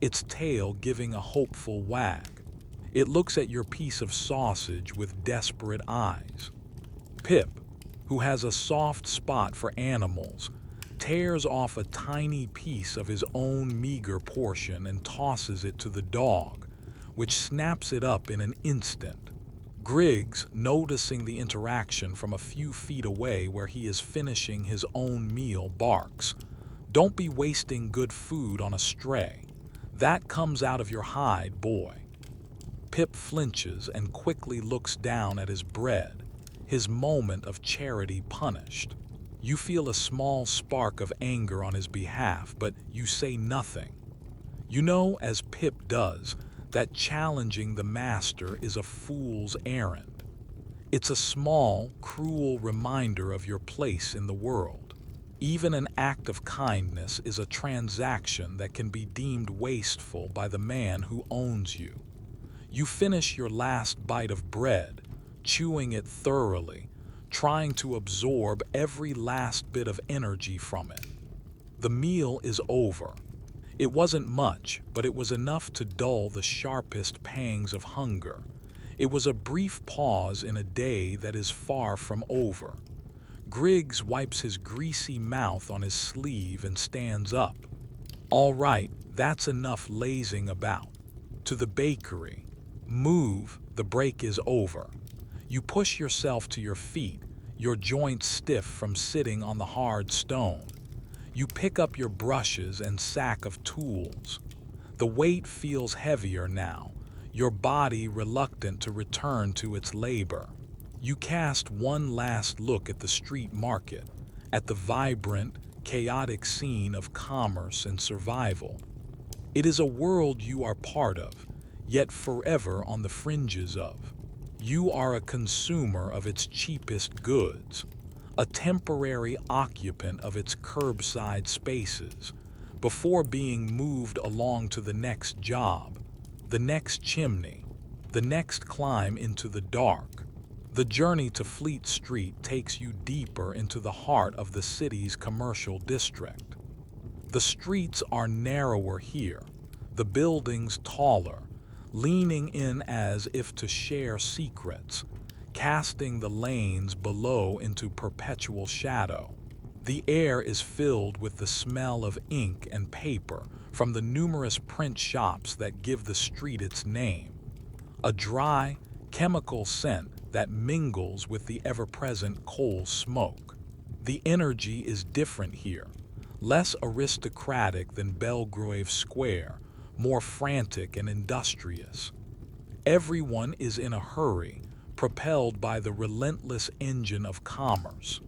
A: its tail giving a hopeful wag. It looks at your piece of sausage with desperate eyes. Pip, who has a soft spot for animals, tears off a tiny piece of his own meager portion and tosses it to the dog, which snaps it up in an instant. Griggs, noticing the interaction from a few feet away where he is finishing his own meal, barks, "Don't be wasting good food on a stray. That comes out of your hide, boy." Pip flinches and quickly looks down at his bread, his moment of charity punished. You feel a small spark of anger on his behalf, but you say nothing. You know, as Pip does, that challenging the master is a fool's errand. It's a small, cruel reminder of your place in the world. Even an act of kindness is a transaction that can be deemed wasteful by the man who owns you. You finish your last bite of bread, chewing it thoroughly, trying to absorb every last bit of energy from it. The meal is over. It wasn't much, but it was enough to dull the sharpest pangs of hunger. It was a brief pause in a day that is far from over. Griggs wipes his greasy mouth on his sleeve and stands up. "All right, that's enough lazing about. To the bakery. Move, the break is over." You push yourself to your feet, your joints stiff from sitting on the hard stone. You pick up your brushes and sack of tools. The weight feels heavier now, your body reluctant to return to its labor. You cast one last look at the street market, at the vibrant, chaotic scene of commerce and survival. It is a world you are part of, yet forever on the fringes of. You are a consumer of its cheapest goods, a temporary occupant of its curbside spaces, before being moved along to the next job, the next chimney, the next climb into the dark. The journey to Fleet Street takes you deeper into the heart of the city's commercial district. The streets are narrower here, the buildings taller, leaning in as if to share secrets, casting the lanes below into perpetual shadow. The air is filled with the smell of ink and paper from the numerous print shops that give the street its name. A dry, chemical scent that mingles with the ever-present coal smoke. The energy is different here, less aristocratic than Belgrave Square, more frantic and industrious. Everyone is in a hurry, propelled by the relentless engine of commerce.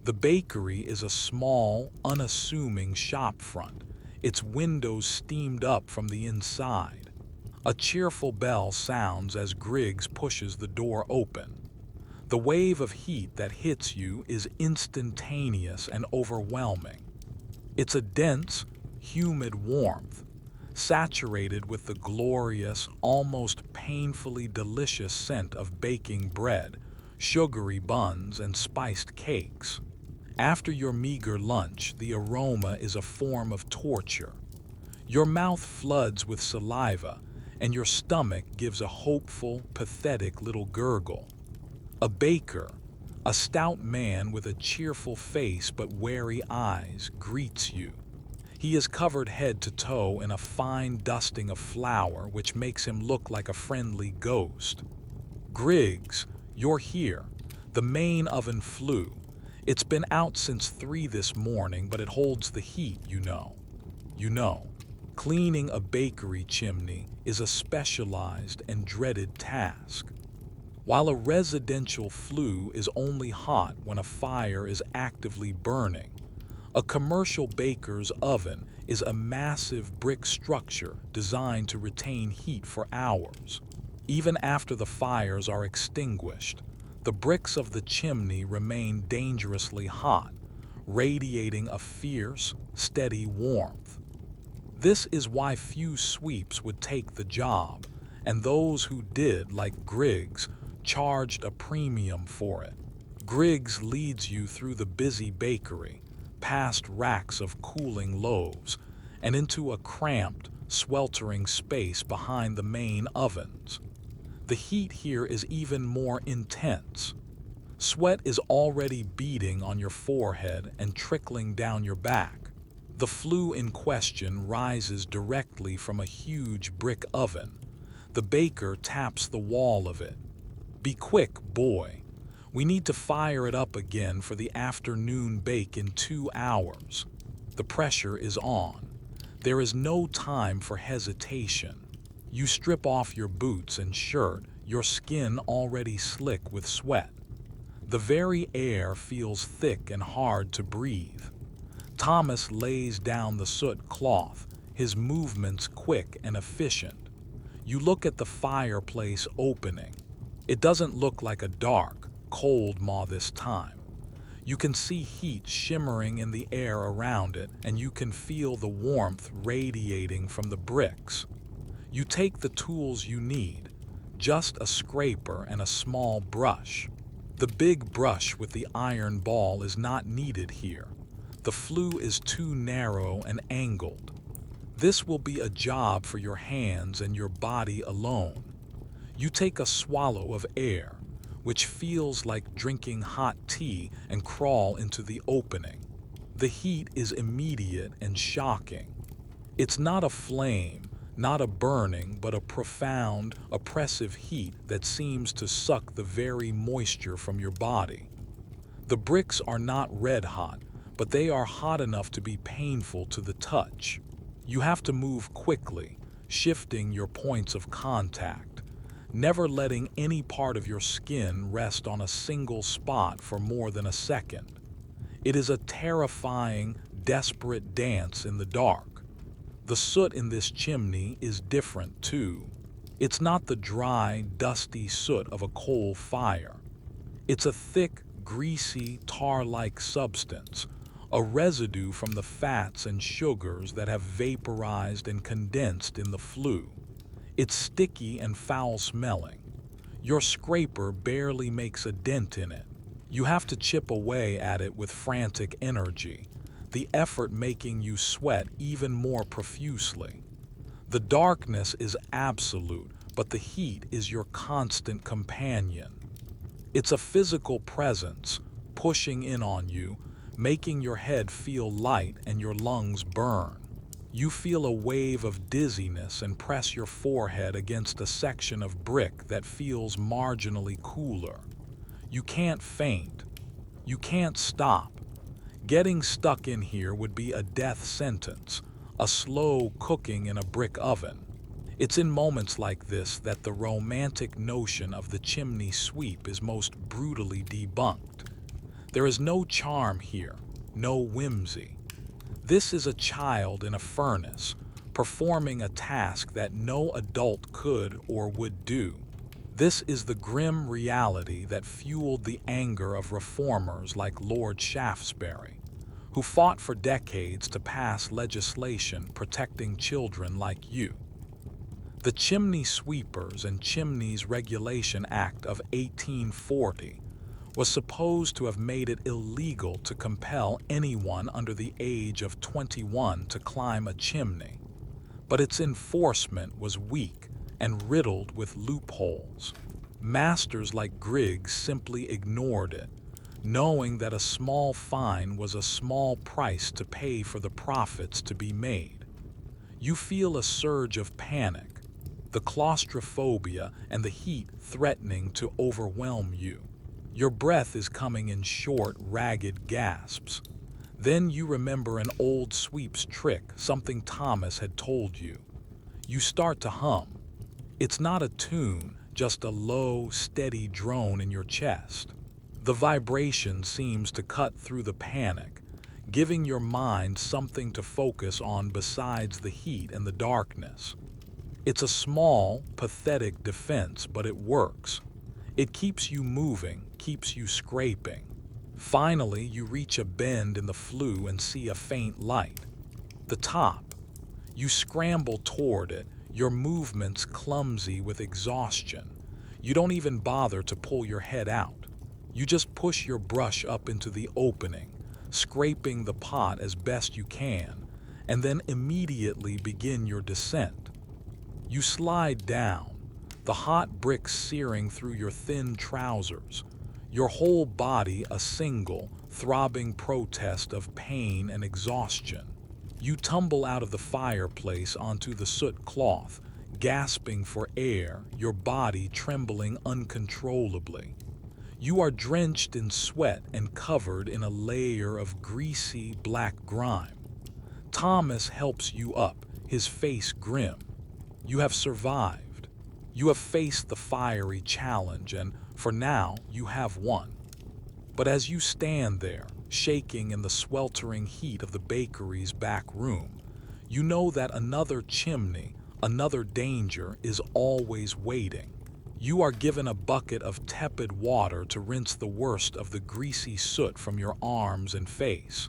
A: The bakery is a small, unassuming shop front, its windows steamed up from the inside. A cheerful bell sounds as Griggs pushes the door open. The wave of heat that hits you is instantaneous and overwhelming. It's a dense, humid warmth, saturated with the glorious, almost painfully delicious scent of baking bread, sugary buns, and spiced cakes. After your meager lunch, the aroma is a form of torture. Your mouth floods with saliva, and your stomach gives a hopeful, pathetic little gurgle. A baker, a stout man with a cheerful face but wary eyes, greets you. He is covered head to toe in a fine dusting of flour which makes him look like a friendly ghost. Griggs, you're here. The main oven flue. It's been out since 3 this morning, but it holds the heat, you know. Cleaning a bakery chimney is a specialized and dreaded task. While a residential flue is only hot when a fire is actively burning, a commercial baker's oven is a massive brick structure designed to retain heat for hours. Even after the fires are extinguished, the bricks of the chimney remain dangerously hot, radiating a fierce, steady warmth. This is why few sweeps would take the job, and those who did, like Griggs, charged a premium for it. Griggs leads you through the busy bakery, past racks of cooling loaves, and into a cramped, sweltering space behind the main ovens. The heat here is even more intense. Sweat is already beading on your forehead and trickling down your back. The flue in question rises directly from a huge brick oven. The baker taps the wall of it. "Be quick, boy. We need to fire it up again for the afternoon bake in 2 hours." The pressure is on. There is no time for hesitation. You strip off your boots and shirt, your skin already slick with sweat. The very air feels thick and hard to breathe. Thomas lays down the soot cloth, his movements quick and efficient. You look at the fireplace opening. It doesn't look like a dark, cold maw this time. You can see heat shimmering in the air around it, and you can feel the warmth radiating from the bricks. You take the tools you need, just a scraper and a small brush. The big brush with the iron ball is not needed here. The flue is too narrow and angled. This will be a job for your hands and your body alone. You take a swallow of air, which feels like drinking hot tea, and crawl into the opening. The heat is immediate and shocking. It's not a flame, not a burning, but a profound, oppressive heat that seems to suck the very moisture from your body. The bricks are not red hot, but they are hot enough to be painful to the touch. You have to move quickly, shifting your points of contact, never letting any part of your skin rest on a single spot for more than a second. It is a terrifying, desperate dance in the dark. The soot in this chimney is different too. It's not the dry, dusty soot of a coal fire. It's a thick, greasy, tar-like substance, a residue from the fats and sugars that have vaporized and condensed in the flue. It's sticky and foul-smelling. Your scraper barely makes a dent in it. You have to chip away at it with frantic energy, the effort making you sweat even more profusely. The darkness is absolute, but the heat is your constant companion. It's a physical presence, pushing in on you, making your head feel light and your lungs burn. You feel a wave of dizziness and press your forehead against a section of brick that feels marginally cooler. You can't faint. You can't stop. Getting stuck in here would be a death sentence, a slow cooking in a brick oven. It's in moments like this that the romantic notion of the chimney sweep is most brutally debunked. There is no charm here, no whimsy. This is a child in a furnace, performing a task that no adult could or would do. This is the grim reality that fueled the anger of reformers like Lord Shaftesbury, who fought for decades to pass legislation protecting children like you. The Chimney Sweepers and Chimneys Regulation Act of 1840 was supposed to have made it illegal to compel anyone under the age of 21 to climb a chimney, but its enforcement was weak and riddled with loopholes. Masters like Griggs simply ignored it, knowing that a small fine was a small price to pay for the profits to be made. You feel a surge of panic, the claustrophobia and the heat threatening to overwhelm you. Your breath is coming in short, ragged gasps. Then you remember an old sweep's trick, something Thomas had told you. You start to hum. It's not a tune, just a low, steady drone in your chest. The vibration seems to cut through the panic, giving your mind something to focus on besides the heat and the darkness. It's a small, pathetic defense, but it works. It keeps you moving, keeps you scraping. Finally, you reach a bend in the flue and see a faint light. The top. You scramble toward it, your movements clumsy with exhaustion. You don't even bother to pull your head out. You just push your brush up into the opening, scraping the pot as best you can, and then immediately begin your descent. You slide down, the hot bricks searing through your thin trousers, your whole body a single, throbbing protest of pain and exhaustion. You tumble out of the fireplace onto the soot cloth, gasping for air, your body trembling uncontrollably. You are drenched in sweat and covered in a layer of greasy black grime. Thomas helps you up, his face grim. You have survived. You have faced the fiery challenge, and for now, you have won. But as you stand there, shaking in the sweltering heat of the bakery's back room, you know that another chimney, another danger is always waiting. You are given a bucket of tepid water to rinse the worst of the greasy soot from your arms and face.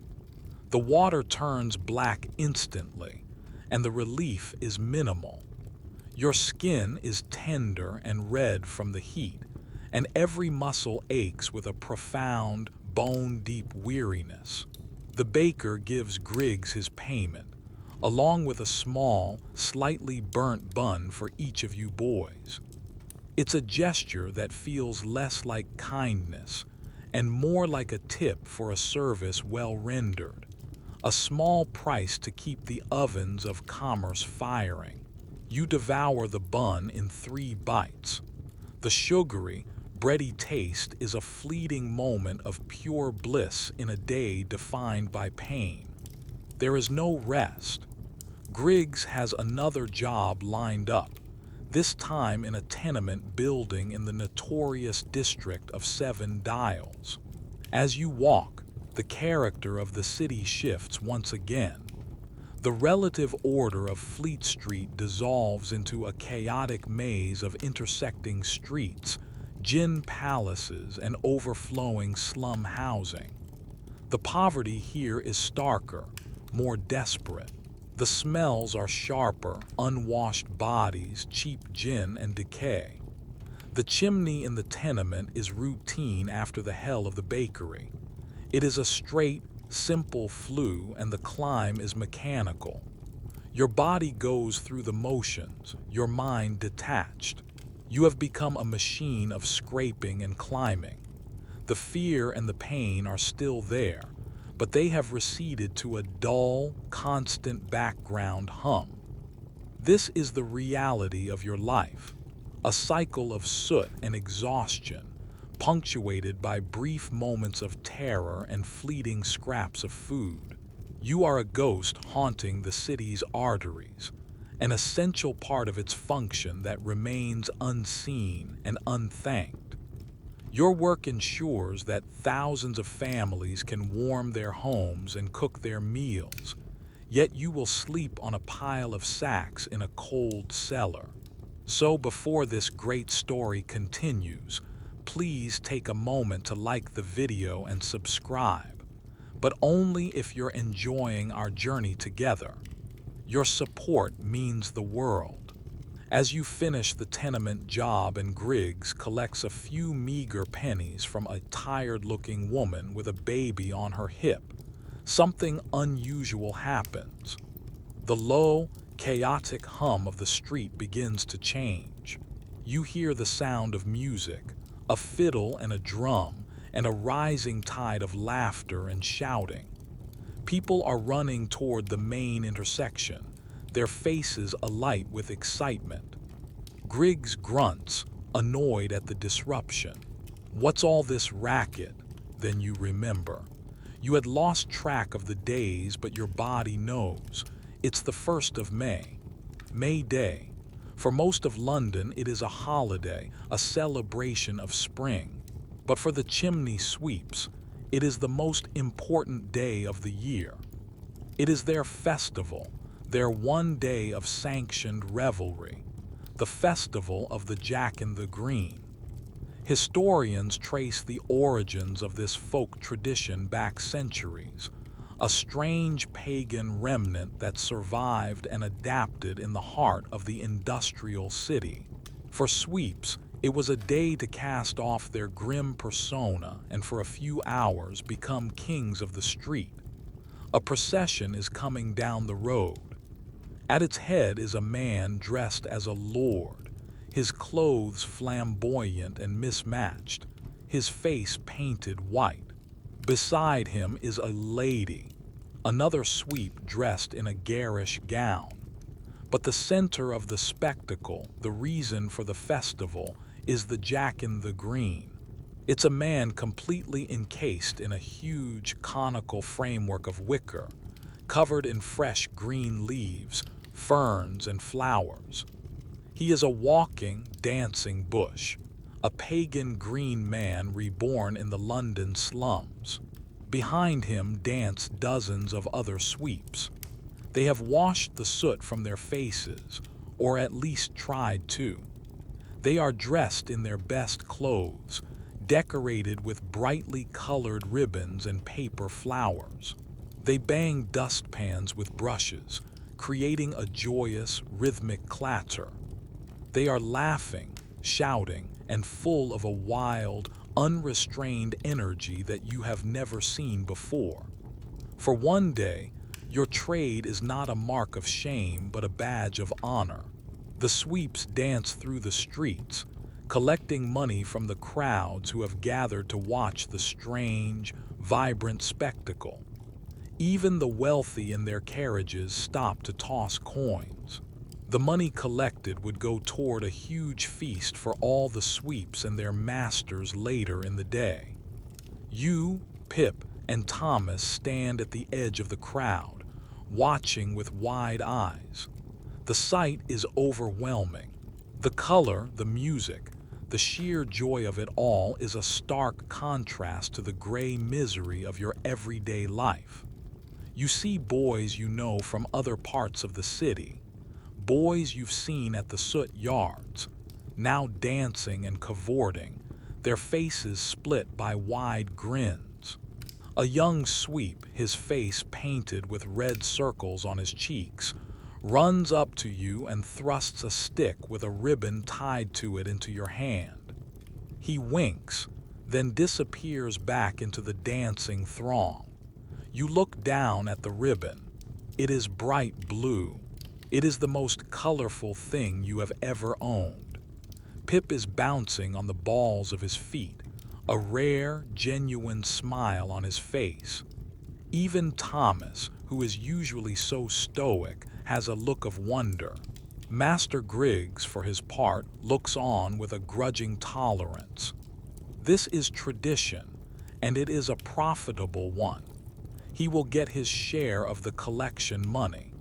A: The water turns black instantly, and the relief is minimal. Your skin is tender and red from the heat, and every muscle aches with a profound, bone-deep weariness. The baker gives Griggs his payment, along with a small, slightly burnt bun for each of you boys. It's a gesture that feels less like kindness and more like a tip for a service well rendered, a small price to keep the ovens of commerce firing. You devour the bun in 3 bites. The sugary, bready taste is a fleeting moment of pure bliss in a day defined by pain. There is no rest. Griggs has another job lined up, this time in a tenement building in the notorious district of 7 Dials. As you walk, the character of the city shifts once again. The relative order of Fleet Street dissolves into a chaotic maze of intersecting streets, gin palaces, and overflowing slum housing. The poverty here is starker, more desperate. The smells are sharper, unwashed bodies, cheap gin, and decay. The chimney in the tenement is routine after the hell of the bakery. It is a straight, simple flue, and the climb is mechanical. Your body goes through the motions, your mind detached. You have become a machine of scraping and climbing. The fear and the pain are still there, but they have receded to a dull, constant background hum. This is the reality of your life, a cycle of soot and exhaustion, punctuated by brief moments of terror and fleeting scraps of food. You are a ghost haunting the city's arteries, an essential part of its function that remains unseen and unthanked. Your work ensures that thousands of families can warm their homes and cook their meals, yet you will sleep on a pile of sacks in a cold cellar. So before this great story continues, please take a moment to like the video and subscribe. but only if you're enjoying our journey together. Your support means the world. As you finish the tenement job and Griggs collects a few meager pennies from a tired-looking woman with a baby on her hip, something unusual happens. The low, chaotic hum of the street begins to change. You hear the sound of music, a fiddle and a drum, and a rising tide of laughter and shouting. People are running toward the main intersection, their faces alight with excitement. Griggs grunts, annoyed at the disruption. What's all this racket? Then you remember. You had lost track of the days, but your body knows. It's the 1st of May. May Day. For most of London, it is a holiday, a celebration of spring. But for the chimney sweeps, it is the most important day of the year. It is their festival, their one day of sanctioned revelry, the festival of the Jack in the Green. Historians trace the origins of this folk tradition back centuries, a strange pagan remnant that survived and adapted in the heart of the industrial city. For sweeps, it was a day to cast off their grim persona and for a few hours become kings of the street. A procession is coming down the road. At its head is a man dressed as a lord, his clothes flamboyant and mismatched, his face painted white. Beside him is a lady, another sweep dressed in a garish gown. But the center of the spectacle, the reason for the festival, is the Jack in the Green. It's a man completely encased in a huge conical framework of wicker, covered in fresh green leaves, ferns, and flowers. He is a walking, dancing bush, a pagan green man reborn in the London slums. Behind him dance dozens of other sweeps. They have washed the soot from their faces, or at least tried to. They are dressed in their best clothes, decorated with brightly colored ribbons and paper flowers. They bang dustpans with brushes, creating a joyous, rhythmic clatter. They are laughing, shouting, and full of a wild, unrestrained energy that you have never seen before. For one day, your trade is not a mark of shame but a badge of honor. The sweeps dance through the streets, collecting money from the crowds who have gathered to watch the strange, vibrant spectacle. Even the wealthy in their carriages stop to toss coins. The money collected would go toward a huge feast for all the sweeps and their masters later in the day. You, Pip, and Thomas stand at the edge of the crowd, watching with wide eyes. The sight is overwhelming. The color, the music, the sheer joy of it all is a stark contrast to the gray misery of your everyday life. You see boys you know from other parts of the city, boys you've seen at the soot yards, now dancing and cavorting, their faces split by wide grins. A young sweep, his face painted with red circles on his cheeks, runs up to you and thrusts a stick with a ribbon tied to it into your hand. He winks, then disappears back into the dancing throng. You look down at the ribbon. It is bright blue. It is the most colorful thing you have ever owned. Pip is bouncing on the balls of his feet, a rare, genuine smile on his face. Even Thomas, who is usually so stoic, has a look of wonder. Master Griggs, for his part, looks on with a grudging tolerance. This is tradition, and it is a profitable one. He will get his share of the collection money.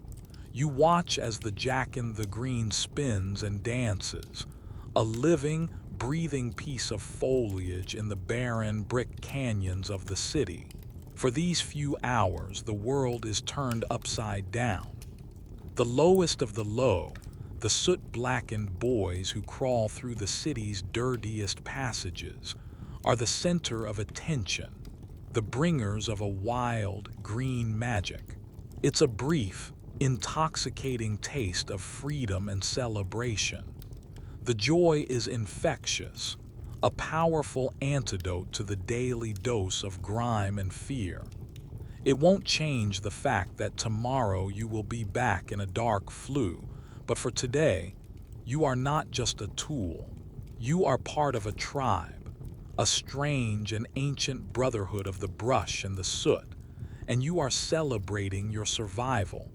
A: You watch as the Jack in the Green spins and dances, a living, breathing piece of foliage in the barren brick canyons of the city. For these few hours, the world is turned upside down. The lowest of the low, the soot-blackened boys who crawl through the city's dirtiest passages, are the center of attention. the bringers of a wild, green magic. It's a brief, intoxicating taste of freedom and celebration. The joy is infectious, a powerful antidote to the daily dose of grime and fear. It won't change the fact that tomorrow you will be back in a dark flue, but for today, you are not just a tool. You are part of a tribe, a strange and ancient brotherhood of the brush and the soot, and you are celebrating your survival.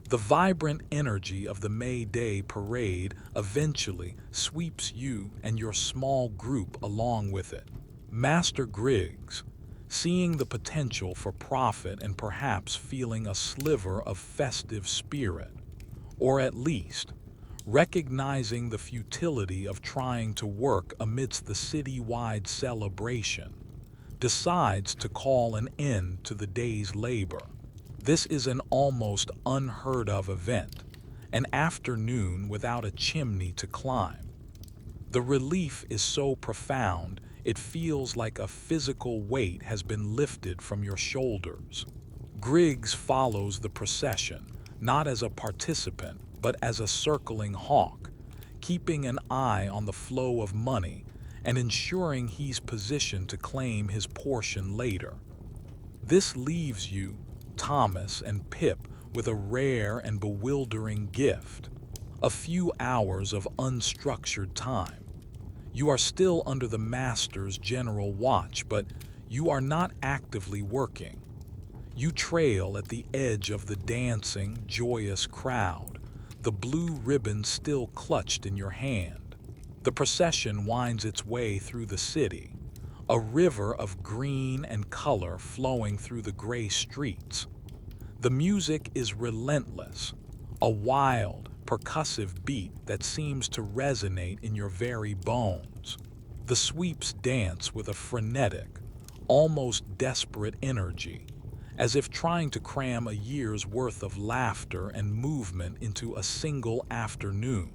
A: The vibrant energy of the May Day parade eventually sweeps you and your small group along with it. Master Griggs, seeing the potential for profit and perhaps feeling a sliver of festive spirit, or at least recognizing the futility of trying to work amidst the citywide celebration, decides to call an end to the day's labor. This is an almost unheard of event, an afternoon without a chimney to climb. The relief is so profound, it feels like a physical weight has been lifted from your shoulders. Griggs follows the procession, not as a participant, but as a circling hawk, keeping an eye on the flow of money and ensuring he's positioned to claim his portion later. This leaves you, Thomas and Pip, with a rare and bewildering gift: a few hours of unstructured time. You are still under the master's general watch, but you are not actively working. You trail at the edge of the dancing, joyous crowd, the blue ribbon still clutched in your hand. The procession winds its way through the city, a river of green and color flowing through the gray streets. The music is relentless, a wild, percussive beat that seems to resonate in your very bones. The sweeps dance with a frenetic, almost desperate energy, as if trying to cram a year's worth of laughter and movement into a single afternoon.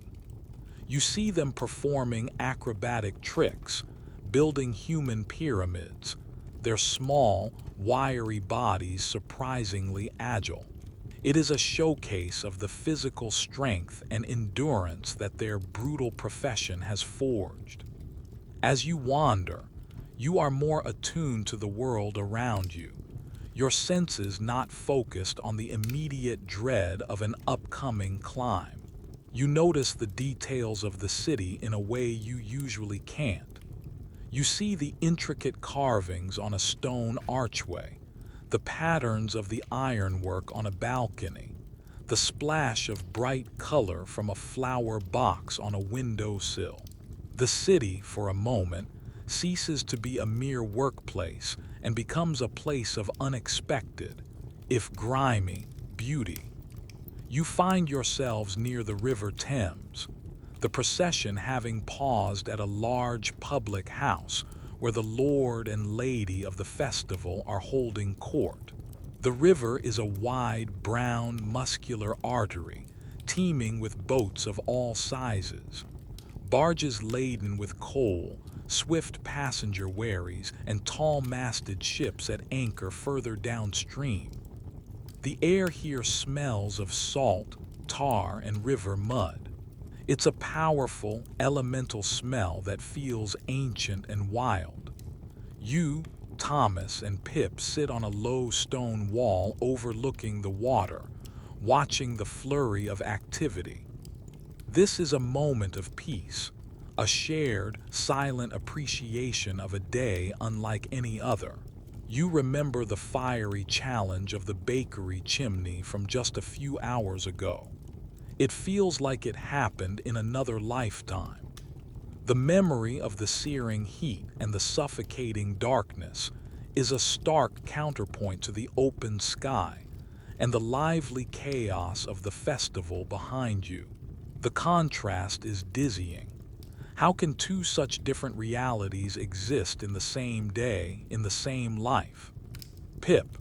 A: You see them performing acrobatic tricks, building human pyramids, their small, wiry bodies surprisingly agile. It is a showcase of the physical strength and endurance that their brutal profession has forged. As you wander, you are more attuned to the world around you, your senses not focused on the immediate dread of an upcoming climb. You notice the details of the city in a way you usually can't. You see the intricate carvings on a stone archway, the patterns of the ironwork on a balcony, the splash of bright color from a flower box on a windowsill. The city, for a moment, ceases to be a mere workplace and becomes a place of unexpected, if grimy, beauty. You find yourselves near the River Thames, the procession having paused at a large public house where the lord and lady of the festival are holding court. The river is a wide, brown, muscular artery, teeming with boats of all sizes. Barges laden with coal, swift passenger wherries, and tall-masted ships at anchor further downstream. The air here smells of salt, tar, and river mud. It's a powerful, elemental smell that feels ancient and wild. You, Thomas, and Pip sit on a low stone wall overlooking the water, watching the flurry of activity. This is a moment of peace, a shared, silent appreciation of a day unlike any other. You remember the fiery challenge of the bakery chimney from just a few hours ago. It feels like it happened in another lifetime. The memory of the searing heat and the suffocating darkness is a stark counterpoint to the open sky and the lively chaos of the festival behind you. The contrast is dizzying. How can two such different realities exist in the same day, in the same life? Pip,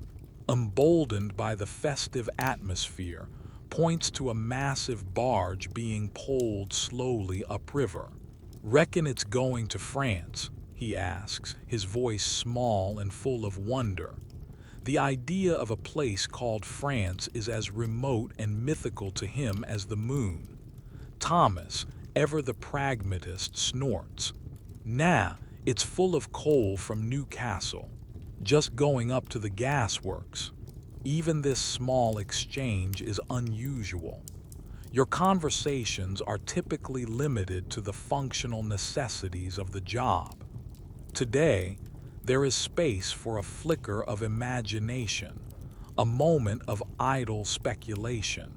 A: emboldened by the festive atmosphere, points to a massive barge being poled slowly upriver. "Reckon it's going to France," he asks, his voice small and full of wonder. The idea of a place called France is as remote and mythical to him as the moon. Thomas, ever the pragmatist, snorts. Nah, it's full of coal from Newcastle, just going up to the gasworks. Even this small exchange is unusual. Your conversations are typically limited to the functional necessities of the job. Today, there is space for a flicker of imagination, a moment of idle speculation.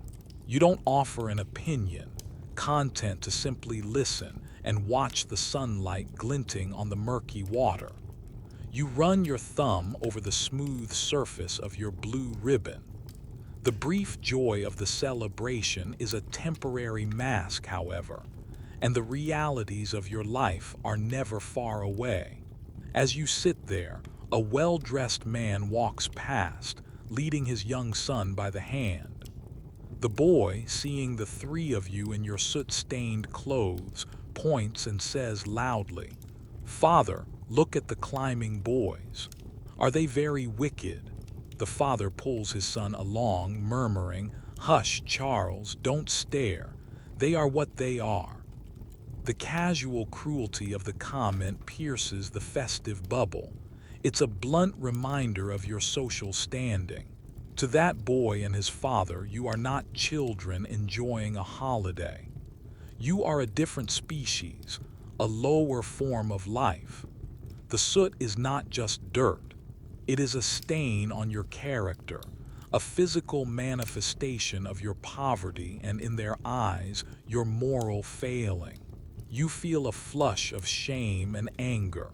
A: You don't offer an opinion, content to simply listen and watch the sunlight glinting on the murky water. You run your thumb over the smooth surface of your blue ribbon. The brief joy of the celebration is a temporary mask, however, and the realities of your life are never far away. As you sit there, a well-dressed man walks past, leading his young son by the hand. The boy, seeing the three of you in your soot-stained clothes, points and says loudly, "Father, look at the climbing boys. Are they very wicked?" The father pulls his son along, murmuring, "Hush, Charles, don't stare. They are what they are." The casual cruelty of the comment pierces the festive bubble. It's a blunt reminder of your social standing. To that boy and his father, you are not children enjoying a holiday. You are a different species, a lower form of life. The soot is not just dirt. It is a stain on your character, a physical manifestation of your poverty and, in their eyes, your moral failing. You feel a flush of shame and anger.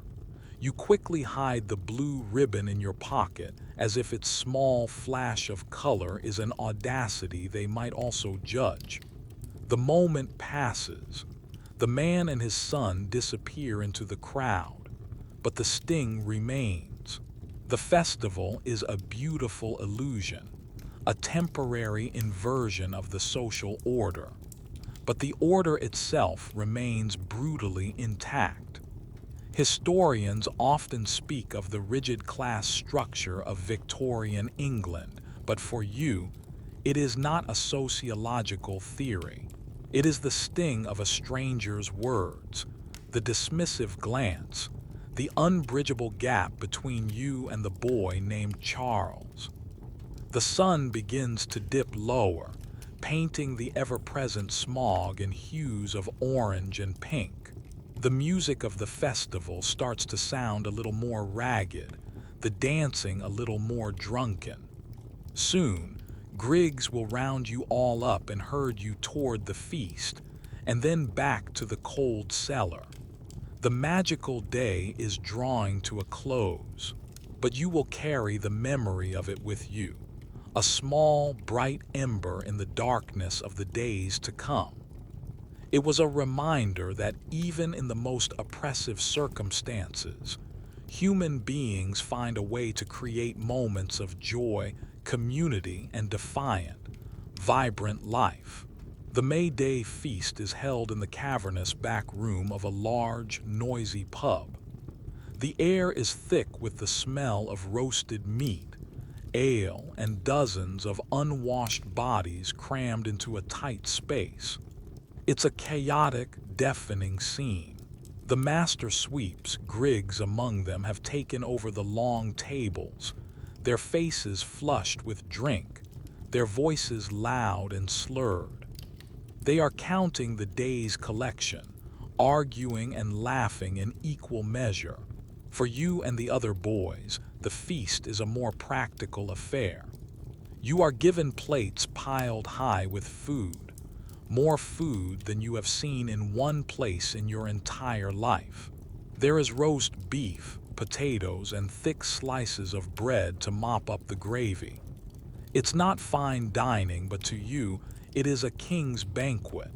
A: You quickly hide the blue ribbon in your pocket, as if its small flash of color is an audacity they might also judge. The moment passes. The man and his son disappear into the crowd, but the sting remains. The festival is a beautiful illusion, a temporary inversion of the social order. But the order itself remains brutally intact. Historians often speak of the rigid class structure of Victorian England, but for you, it is not a sociological theory. It is the sting of a stranger's words, the dismissive glance, the unbridgeable gap between you and the boy named Charles. The sun begins to dip lower, painting the ever-present smog in hues of orange and pink. The music of the festival starts to sound a little more ragged, the dancing a little more drunken. Soon, Griggs will round you all up and herd you toward the feast, and then back to the cold cellar. The magical day is drawing to a close, but you will carry the memory of it with you. A small, bright ember in the darkness of the days to come. It was a reminder that even in the most oppressive circumstances, human beings find a way to create moments of joy, community, and defiant, vibrant life. The May Day feast is held in the cavernous back room of a large, noisy pub. The air is thick with the smell of roasted meat, ale, and dozens of unwashed bodies crammed into a tight space. It's a chaotic, deafening scene. The master sweeps, Griggs among them, have taken over the long tables, their faces flushed with drink, their voices loud and slurred. They are counting the day's collection, arguing and laughing in equal measure. For you and the other boys, the feast is a more practical affair. You are given plates piled high with food, more food than you have seen in one place in your entire life. There is roast beef, potatoes, and thick slices of bread to mop up the gravy. It's not fine dining, but to you, it is a king's banquet.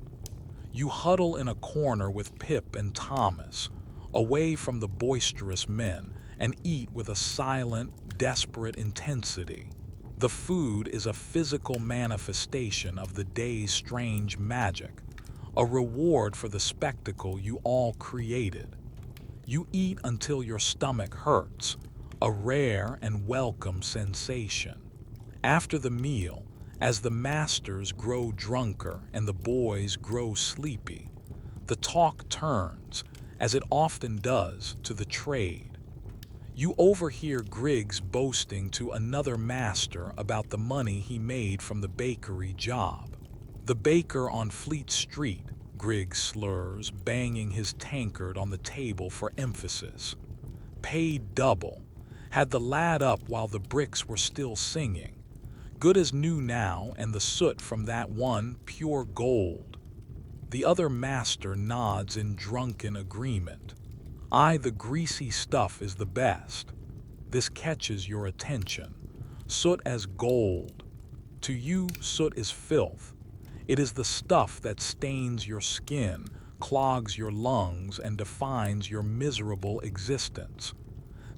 A: You huddle in a corner with Pip and Thomas, away from the boisterous men, and eat with a silent, desperate intensity. The food is a physical manifestation of the day's strange magic, a reward for the spectacle you all created. You eat until your stomach hurts, a rare and welcome sensation. After the meal, as the masters grow drunker and the boys grow sleepy, the talk turns, as it often does, to the trade. You overhear Griggs boasting to another master about the money he made from the bakery job. The baker on Fleet Street, Griggs slurs, banging his tankard on the table for emphasis. Paid double. Had the lad up while the bricks were still singing. Good as new now, and the soot from that one pure gold. The other master nods in drunken agreement. Aye, the greasy stuff is the best. This catches your attention. Soot as gold. To you, soot is filth. It is the stuff that stains your skin, clogs your lungs, and defines your miserable existence.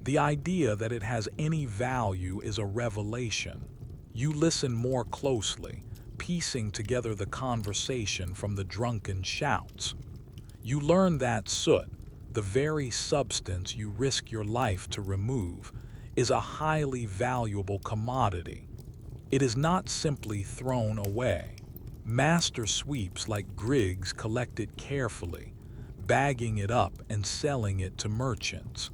A: The idea that it has any value is a revelation. You listen more closely, piecing together the conversation from the drunken shouts. You learn that soot, the very substance you risk your life to remove, is a highly valuable commodity. It is not simply thrown away. Master sweeps like Griggs collect it carefully, bagging it up and selling it to merchants.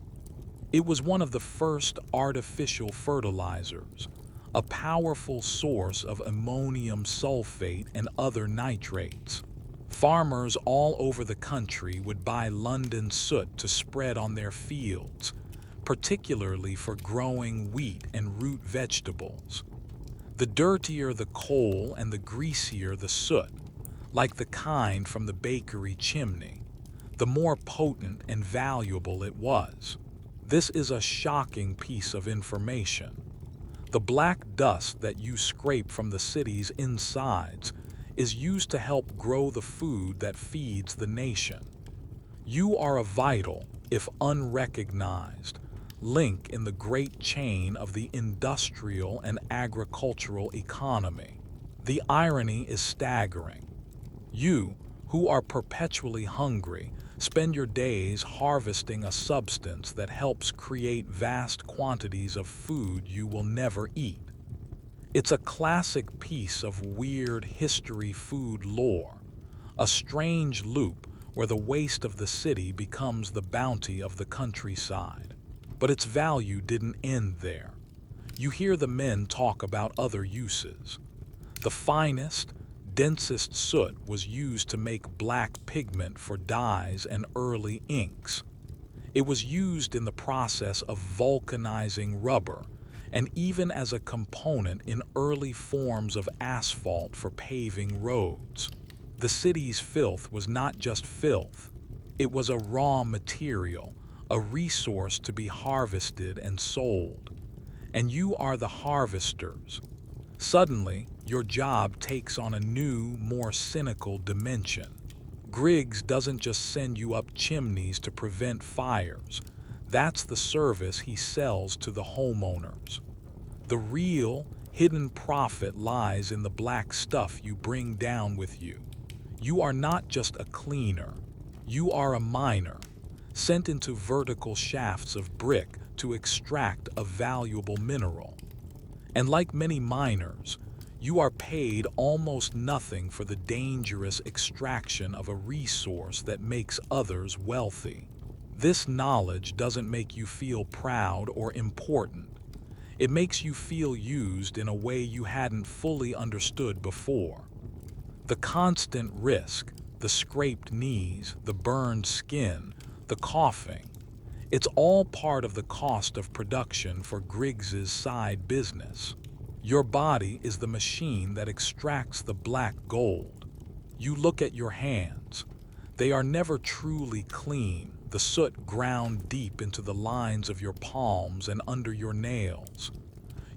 A: It was one of the first artificial fertilizers, a powerful source of ammonium sulfate and other nitrates. Farmers all over the country would buy London soot to spread on their fields, particularly for growing wheat and root vegetables. The dirtier the coal and the greasier the soot, like the kind from the bakery chimney, the more potent and valuable it was. This is a shocking piece of information. The black dust that you scrape from the city's insides is used to help grow the food that feeds the nation. You are a vital, if unrecognized, link in the great chain of the industrial and agricultural economy. The irony is staggering. You, who are perpetually hungry, spend your days harvesting a substance that helps create vast quantities of food you will never eat. It's a classic piece of weird history food lore, a strange loop where the waste of the city becomes the bounty of the countryside. But its value didn't end there. You hear the men talk about other uses. The finest, densest soot was used to make black pigment for dyes and early inks. It was used in the process of vulcanizing rubber, and even as a component in early forms of asphalt for paving roads. The city's filth was not just filth. It was a raw material, a resource to be harvested and sold. And you are the harvesters. Suddenly, your job takes on a new, more cynical dimension. Griggs doesn't just send you up chimneys to prevent fires. That's the service he sells to the homeowners. The real, hidden profit lies in the black stuff you bring down with you. You are not just a cleaner. You are a miner, sent into vertical shafts of brick to extract a valuable mineral. And like many miners, you are paid almost nothing for the dangerous extraction of a resource that makes others wealthy. This knowledge doesn't make you feel proud or important. It makes you feel used in a way you hadn't fully understood before. The constant risk, the scraped knees, the burned skin, the coughing, it's all part of the cost of production for Griggs's side business. Your body is the machine that extracts the black gold. You look at your hands. They are never truly clean, the soot ground deep into the lines of your palms and under your nails.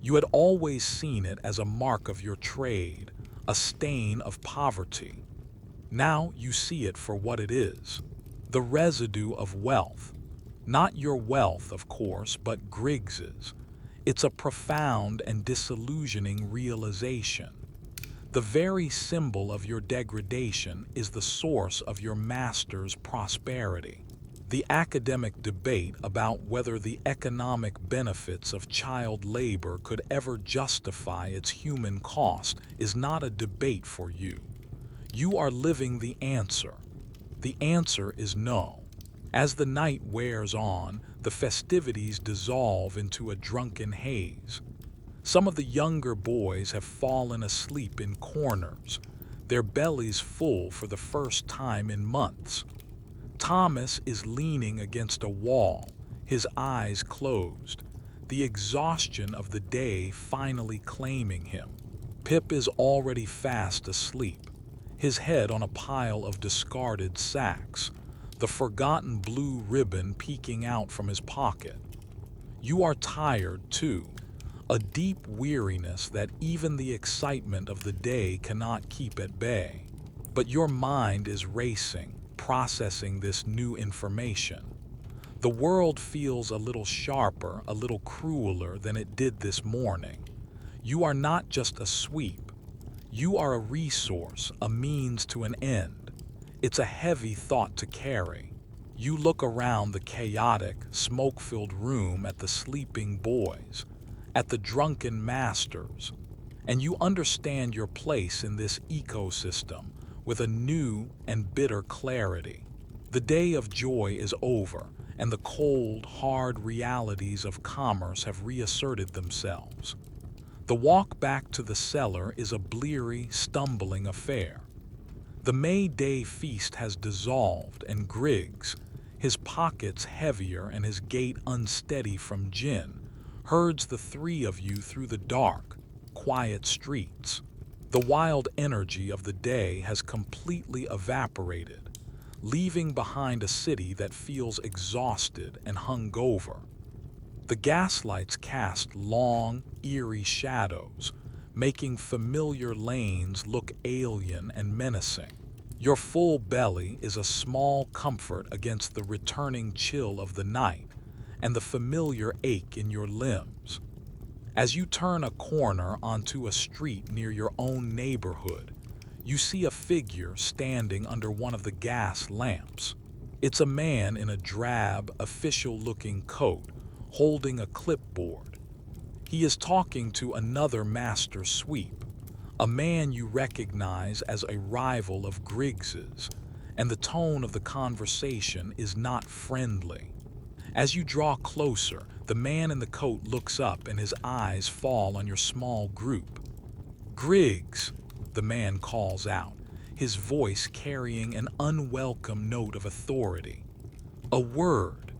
A: You had always seen it as a mark of your trade, a stain of poverty. Now you see it for what it is, the residue of wealth. Not your wealth, of course, but Griggs's. It's a profound and disillusioning realization. The very symbol of your degradation is the source of your master's prosperity. The academic debate about whether the economic benefits of child labor could ever justify its human cost is not a debate for you. You are living the answer. The answer is no. As the night wears on, the festivities dissolve into a drunken haze. Some of the younger boys have fallen asleep in corners, their bellies full for the first time in months. Thomas is leaning against a wall, his eyes closed, the exhaustion of the day finally claiming him. Pip is already fast asleep, his head on a pile of discarded sacks, the forgotten blue ribbon peeking out from his pocket. You are tired, too, a deep weariness that even the excitement of the day cannot keep at bay. But your mind is racing, processing this new information. The world feels a little sharper, a little crueler than it did this morning. You are not just a sweep. You are a resource, a means to an end. It's a heavy thought to carry. You look around the chaotic, smoke-filled room at the sleeping boys, at the drunken masters, and you understand your place in this ecosystem with a new and bitter clarity. The day of joy is over, and the cold, hard realities of commerce have reasserted themselves. The walk back to the cellar is a bleary, stumbling affair. The May Day feast has dissolved, and Griggs, his pockets heavier and his gait unsteady from gin, herds the three of you through the dark, quiet streets. The wild energy of the day has completely evaporated, leaving behind a city that feels exhausted and hungover. The gaslights cast long, eerie shadows, making familiar lanes look alien and menacing. Your full belly is a small comfort against the returning chill of the night and the familiar ache in your limbs. As you turn a corner onto a street near your own neighborhood, you see a figure standing under one of the gas lamps. It's a man in a drab, official-looking coat, holding a clipboard. He is talking to another master sweep, a man you recognize as a rival of Griggs's, and the tone of the conversation is not friendly. As you draw closer, the man in the coat looks up and his eyes fall on your small group. "Griggs," the man calls out, his voice carrying an unwelcome note of authority. "A word."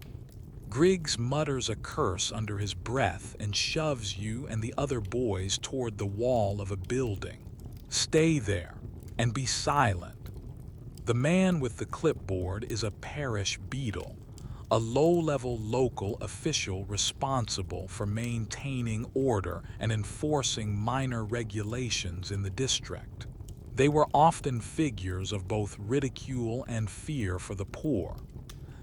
A: Griggs mutters a curse under his breath and shoves you and the other boys toward the wall of a building. "Stay there and be silent." The man with the clipboard is a parish beadle, a low-level local official responsible for maintaining order and enforcing minor regulations in the district. They were often figures of both ridicule and fear for the poor.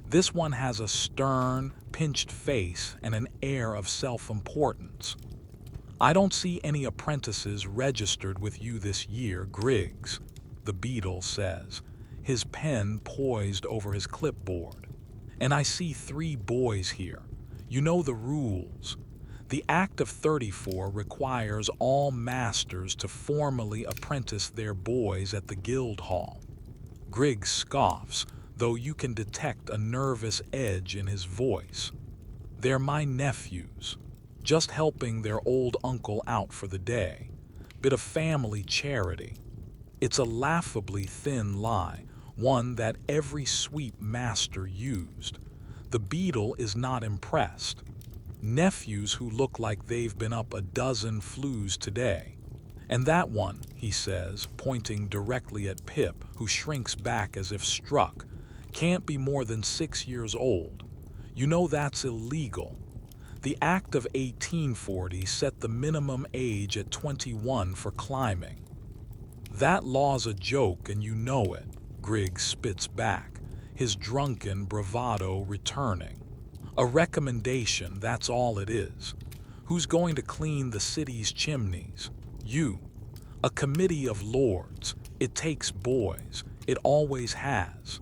A: This one has a stern, pinched face and an air of self-importance. "I don't see any apprentices registered with you this year, Griggs," the beadle says, his pen poised over his clipboard. "And I see 3 boys here. You know the rules. The Act of 34 requires all masters to formally apprentice their boys at the guild hall." Griggs scoffs, though you can detect a nervous edge in his voice. "They're my nephews, just helping their old uncle out for the day. Bit of family charity." It's a laughably thin lie, one that every sweep master used. The beadle is not impressed. "Nephews who look like they've been up a dozen flues today. And that one," he says, pointing directly at Pip, who shrinks back as if struck, "can't be more than 6 years old. You know that's illegal. The Act of 1840 set the minimum age at 21 for climbing." "That law's a joke and you know it," Griggs spits back, his drunken bravado returning. "A recommendation, that's all it is. Who's going to clean the city's chimneys? You. A committee of lords. It takes boys. It always has."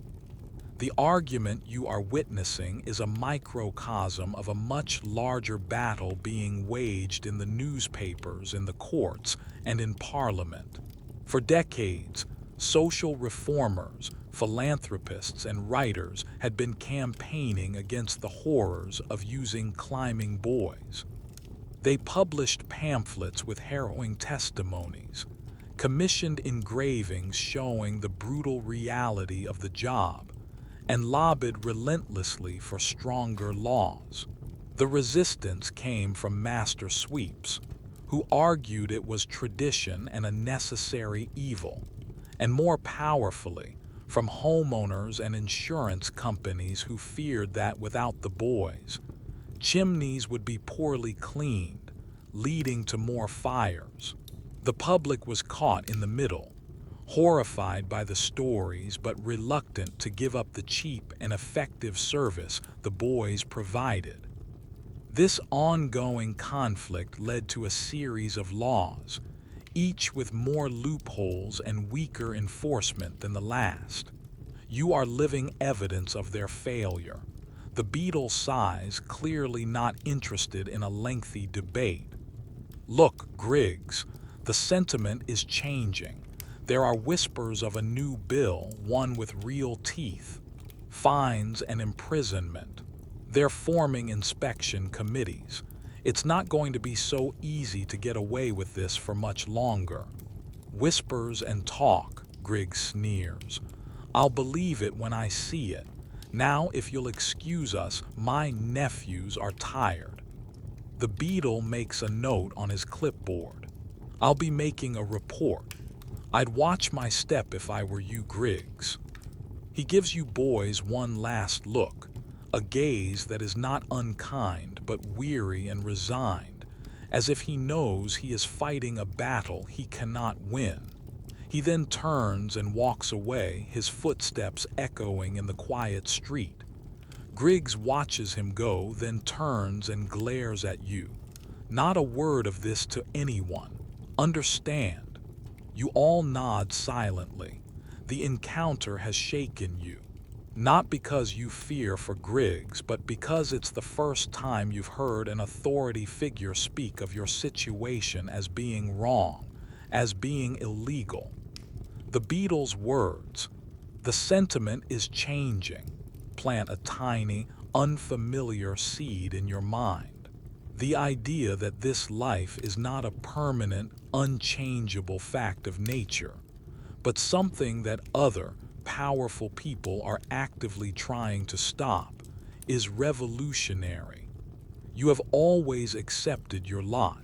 A: The argument you are witnessing is a microcosm of a much larger battle being waged in the newspapers, in the courts, and in Parliament. For decades, social reformers, philanthropists, and writers had been campaigning against the horrors of using climbing boys. They published pamphlets with harrowing testimonies, commissioned engravings showing the brutal reality of the job, and lobbied relentlessly for stronger laws. The resistance came from master sweeps, who argued it was tradition and a necessary evil, and more powerfully, from homeowners and insurance companies who feared that without the boys, chimneys would be poorly cleaned, leading to more fires. The public was caught in the middle, horrified by the stories but reluctant to give up the cheap and effective service the boys provided. This ongoing conflict led to a series of laws, each with more loopholes and weaker enforcement than the last. You are living evidence of their failure. The Beatles sighs, clearly not interested in a lengthy debate. Look, Griggs, the sentiment is changing. There are whispers of a new bill, one with real teeth, fines and imprisonment. They're forming inspection committees. It's not going to be so easy to get away with this for much longer. Whispers and talk, Griggs sneers. I'll believe it when I see it. Now, if you'll excuse us, my nephews are tired. The beadle makes a note on his clipboard. I'll be making a report. I'd watch my step if I were you, Griggs. He gives you boys one last look, a gaze that is not unkind but weary and resigned, as if he knows he is fighting a battle he cannot win. He then turns and walks away, his footsteps echoing in the quiet street. Griggs watches him go, then turns and glares at you. Not a word of this to anyone. Understand. You all nod silently. The encounter has shaken you. Not because you fear for Griggs, but because it's the first time you've heard an authority figure speak of your situation as being wrong, as being illegal. The Beatles' words, "The sentiment is changing," plant a tiny, unfamiliar seed in your mind. The idea that this life is not a permanent, unchangeable fact of nature, but something that other, powerful people are actively trying to stop, is revolutionary. You have always accepted your lot.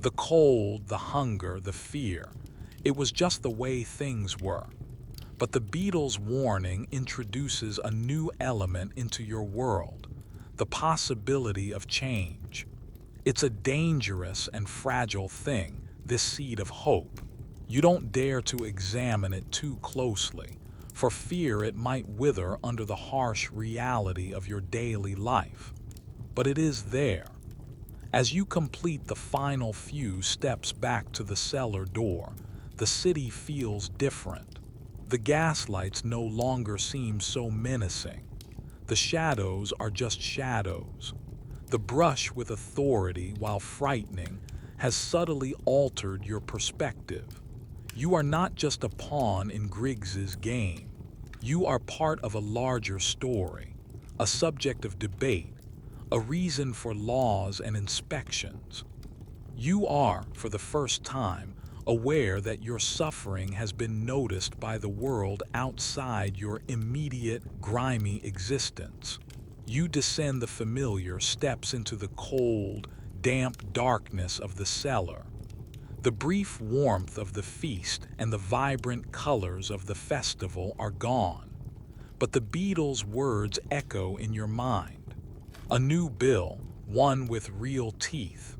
A: The cold, the hunger, the fear. It was just the way things were. But the Beatles' warning introduces a new element into your world, the possibility of change. It's a dangerous and fragile thing, this seed of hope. You don't dare to examine it too closely, for fear it might wither under the harsh reality of your daily life. But it is there. As you complete the final few steps back to the cellar door, the city feels different. The gaslights no longer seem so menacing. The shadows are just shadows. The brush with authority, while frightening, has subtly altered your perspective. You are not just a pawn in Griggs's game. You are part of a larger story, a subject of debate, a reason for laws and inspections. You are, for the first time, aware that your suffering has been noticed by the world outside your immediate, grimy existence. You descend the familiar steps into the cold, damp darkness of the cellar. The brief warmth of the feast and the vibrant colors of the festival are gone. But the Beatles' words echo in your mind. A new bill, one with real teeth.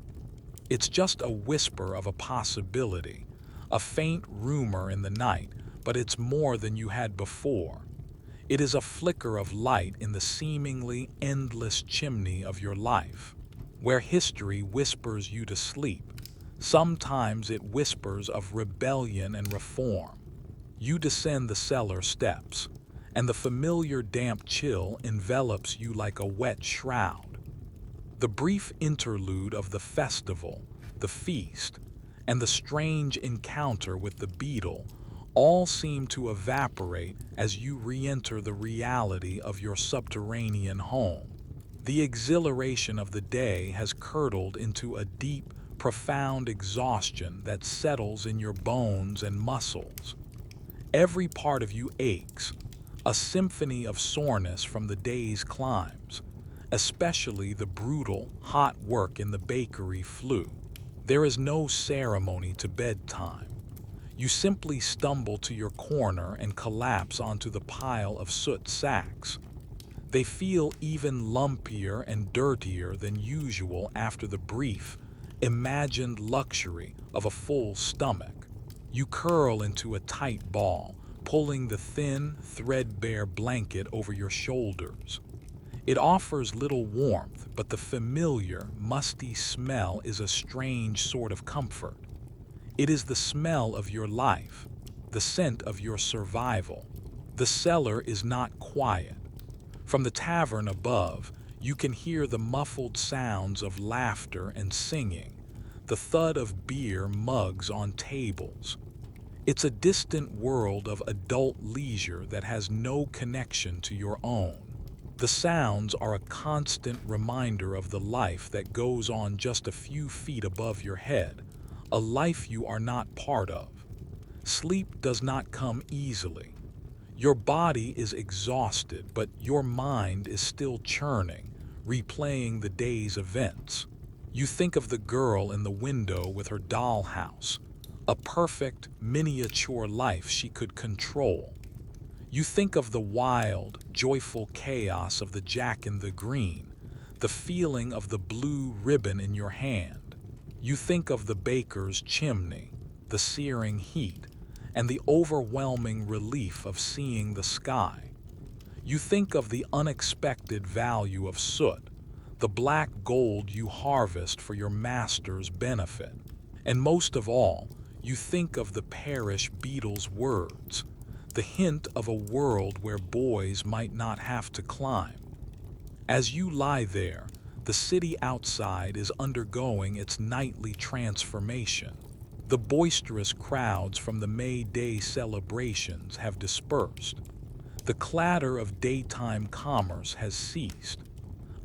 A: It's just a whisper of a possibility, a faint rumor in the night, but it's more than you had before. It is a flicker of light in the seemingly endless chimney of your life, where history whispers you to sleep. Sometimes it whispers of rebellion and reform. You descend the cellar steps, and the familiar damp chill envelops you like a wet shroud. The brief interlude of the festival, the feast, and the strange encounter with the beetle all seem to evaporate as you re-enter the reality of your subterranean home. The exhilaration of the day has curdled into a deep, profound exhaustion that settles in your bones and muscles. Every part of you aches, a symphony of soreness from the day's climbs, especially the brutal, hot work in the bakery flue. There is no ceremony to bedtime. You simply stumble to your corner and collapse onto the pile of soot sacks. They feel even lumpier and dirtier than usual after the brief, imagined luxury of a full stomach. You curl into a tight ball, pulling the thin, threadbare blanket over your shoulders. It offers little warmth, but the familiar, musty smell is a strange sort of comfort. It is the smell of your life, the scent of your survival. The cellar is not quiet. From the tavern above, you can hear the muffled sounds of laughter and singing, the thud of beer mugs on tables. It's a distant world of adult leisure that has no connection to your own. The sounds are a constant reminder of the life that goes on just a few feet above your head, a life you are not part of. Sleep does not come easily. Your body is exhausted, but your mind is still churning, replaying the day's events. You think of the girl in the window with her dollhouse, a perfect, miniature life she could control. You think of the wild, joyful chaos of the Jack in the Green, the feeling of the blue ribbon in your hand. You think of the baker's chimney, the searing heat, and the overwhelming relief of seeing the sky. You think of the unexpected value of soot, the black gold you harvest for your master's benefit. And most of all, you think of the parish beadle's words, the hint of a world where boys might not have to climb. As you lie there, the city outside is undergoing its nightly transformation. The boisterous crowds from the May Day celebrations have dispersed. The clatter of daytime commerce has ceased.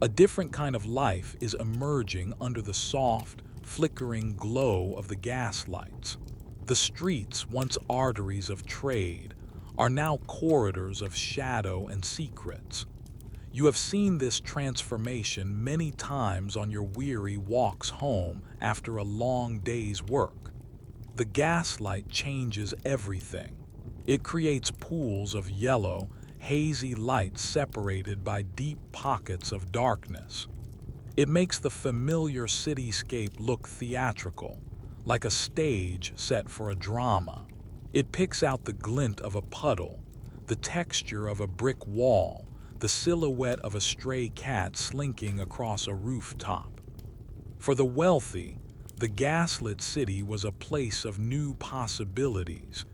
A: A different kind of life is emerging under the soft, flickering glow of the gaslights. The streets, once arteries of trade, are now corridors of shadow and secrets. You have seen this transformation many times on your weary walks home after a long day's work. The gaslight changes everything. It creates pools of yellow, hazy light separated by deep pockets of darkness. It makes the familiar cityscape look theatrical, like a stage set for a drama. It picks out the glint of a puddle, the texture of a brick wall, the silhouette of a stray cat slinking across a rooftop. For the wealthy, the gaslit city was a place of new possibilities,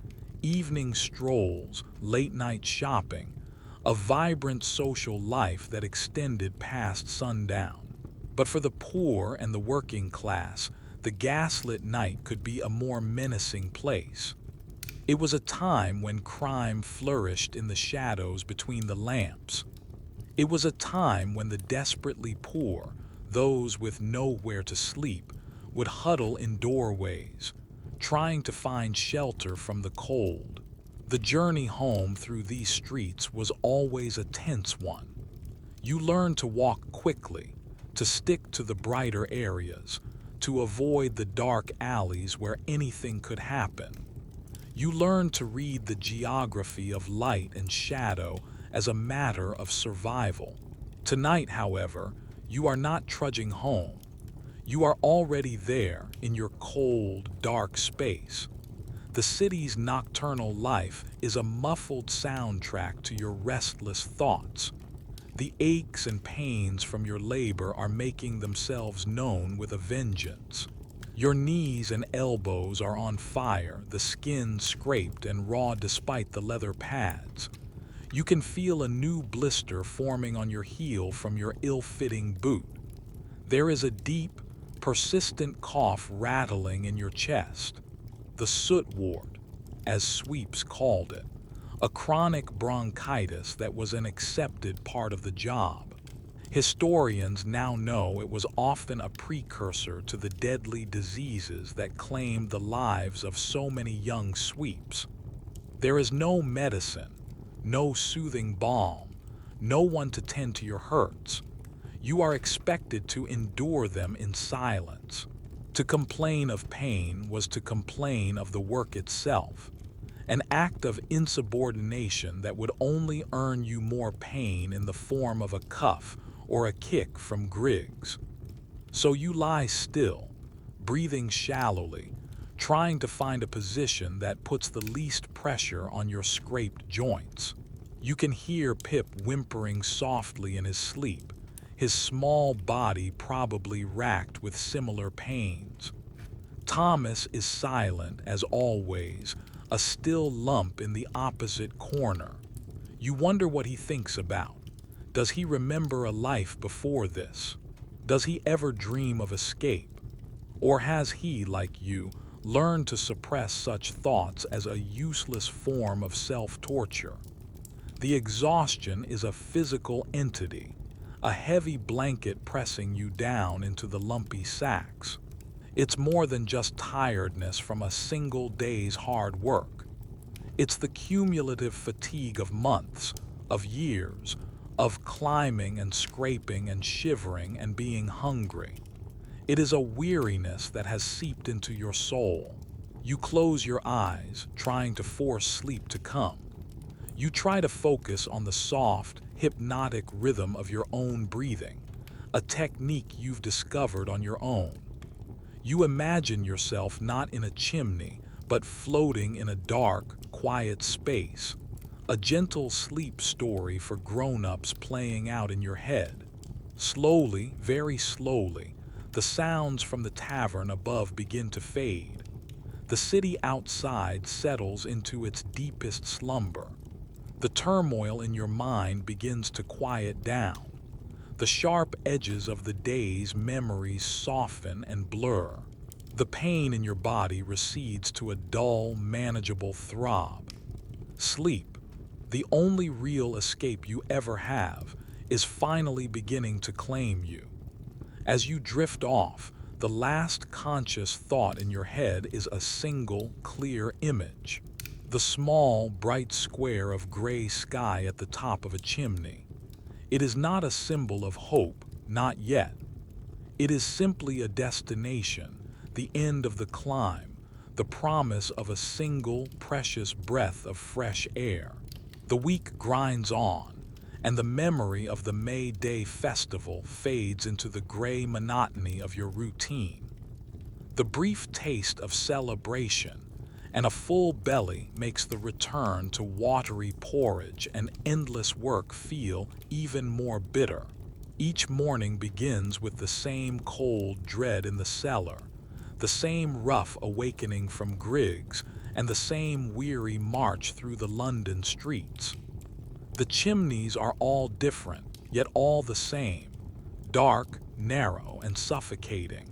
A: evening strolls, late-night shopping, a vibrant social life that extended past sundown. But for the poor and the working class, the gaslit night could be a more menacing place. It was a time when crime flourished in the shadows between the lamps. It was a time when the desperately poor, those with nowhere to sleep, would huddle in doorways, trying to find shelter from the cold. The journey home through these streets was always a tense one. You learned to walk quickly, to stick to the brighter areas, to avoid the dark alleys where anything could happen. You learned to read the geography of light and shadow as a matter of survival. Tonight, however, you are not trudging home. You are already there in your cold, dark space. The city's nocturnal life is a muffled soundtrack to your restless thoughts. The aches and pains from your labor are making themselves known with a vengeance. Your knees and elbows are on fire, the skin scraped and raw despite the leather pads. You can feel a new blister forming on your heel from your ill-fitting boot. There is a deep, persistent cough rattling in your chest. The soot wart, as sweeps called it, a chronic bronchitis that was an accepted part of the job. Historians now know it was often a precursor to the deadly diseases that claimed the lives of so many young sweeps. There is no medicine, no soothing balm, no one to tend to your hurts. You are expected to endure them in silence. To complain of pain was to complain of the work itself, an act of insubordination that would only earn you more pain in the form of a cuff or a kick from Griggs. So you lie still, breathing shallowly, trying to find a position that puts the least pressure on your scraped joints. You can hear Pip whimpering softly in his sleep, his small body probably racked with similar pains. Thomas is silent as always, a still lump in the opposite corner. You wonder what he thinks about. Does he remember a life before this? Does he ever dream of escape? Or has he, like you, learned to suppress such thoughts as a useless form of self-torture? The exhaustion is a physical entity, a heavy blanket pressing you down into the lumpy sacks. It's more than just tiredness from a single day's hard work. It's the cumulative fatigue of months, of years, of climbing and scraping and shivering and being hungry. It is a weariness that has seeped into your soul. You close your eyes, trying to force sleep to come. You try to focus on the soft, hypnotic rhythm of your own breathing, a technique you've discovered on your own. You imagine yourself not in a chimney, but floating in a dark, quiet space, a gentle sleep story for grown-ups playing out in your head. Slowly, very slowly, the sounds from the tavern above begin to fade. The city outside settles into its deepest slumber. The turmoil in your mind begins to quiet down. The sharp edges of the day's memories soften and blur. The pain in your body recedes to a dull, manageable throb. Sleep, the only real escape you ever have, is finally beginning to claim you. As you drift off, the last conscious thought in your head is a single, clear image. The small, bright square of gray sky at the top of a chimney. It is not a symbol of hope, not yet. It is simply a destination, the end of the climb, the promise of a single, precious breath of fresh air. The week grinds on, and the memory of the May Day festival fades into the gray monotony of your routine. The brief taste of celebration and a full belly makes the return to watery porridge and endless work feel even more bitter. Each morning begins with the same cold dread in the cellar, the same rough awakening from Griggs, and the same weary march through the London streets. The chimneys are all different, yet all the same, dark, narrow, and suffocating.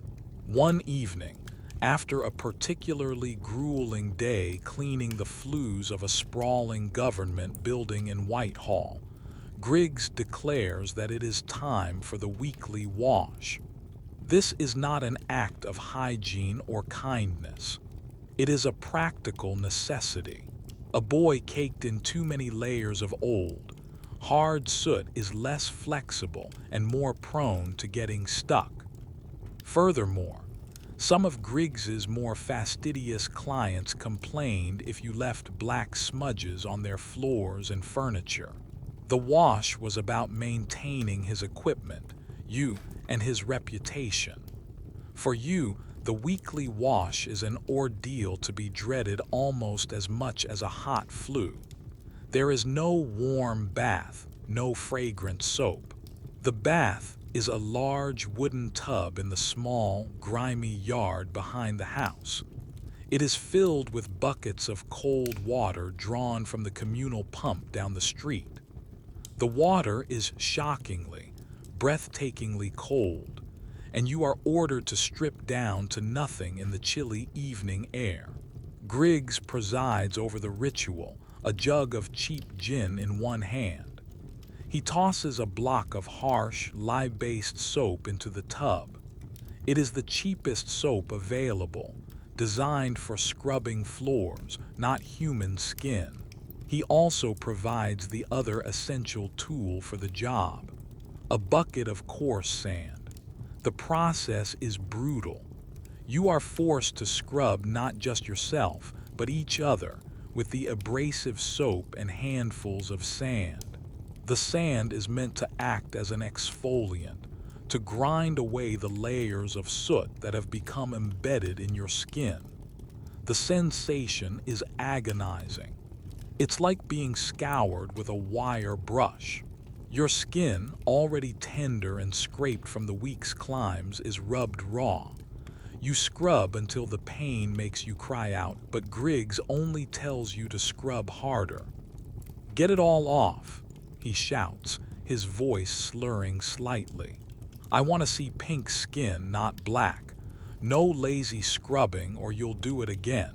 A: One evening, after a particularly grueling day cleaning the flues of a sprawling government building in Whitehall, Griggs declares that it is time for the weekly wash. This is not an act of hygiene or kindness. It is a practical necessity. A boy caked in too many layers of old, hard soot is less flexible and more prone to getting stuck. Furthermore, some of Griggs's more fastidious clients complained if you left black smudges on their floors and furniture. The wash was about maintaining his equipment, you, and his reputation. For you, the weekly wash is an ordeal to be dreaded almost as much as a hot flu. There is no warm bath, no fragrant soap. The bath is a large wooden tub in the small, grimy yard behind the house. It is filled with buckets of cold water drawn from the communal pump down the street. The water is shockingly, breathtakingly cold, and you are ordered to strip down to nothing in the chilly evening air. Griggs presides over the ritual, a jug of cheap gin in one hand. He tosses a block of harsh, lye-based soap into the tub. It is the cheapest soap available, designed for scrubbing floors, not human skin. He also provides the other essential tool for the job, a bucket of coarse sand. The process is brutal. You are forced to scrub not just yourself, but each other, with the abrasive soap and handfuls of sand. The sand is meant to act as an exfoliant, to grind away the layers of soot that have become embedded in your skin. The sensation is agonizing. It's like being scoured with a wire brush. Your skin, already tender and scraped from the week's climbs, is rubbed raw. You scrub until the pain makes you cry out, but Griggs only tells you to scrub harder. "Get it all off," he shouts, his voice slurring slightly. "I want to see pink skin, not black. No lazy scrubbing or you'll do it again."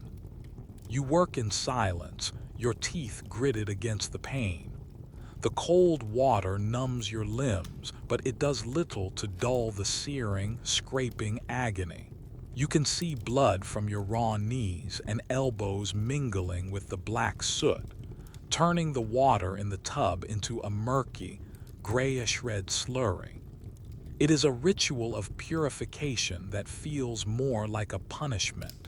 A: You work in silence, your teeth gritted against the pain. The cold water numbs your limbs, but it does little to dull the searing, scraping agony. You can see blood from your raw knees and elbows mingling with the black soot, turning the water in the tub into a murky, grayish-red slurry. It is a ritual of purification that feels more like a punishment.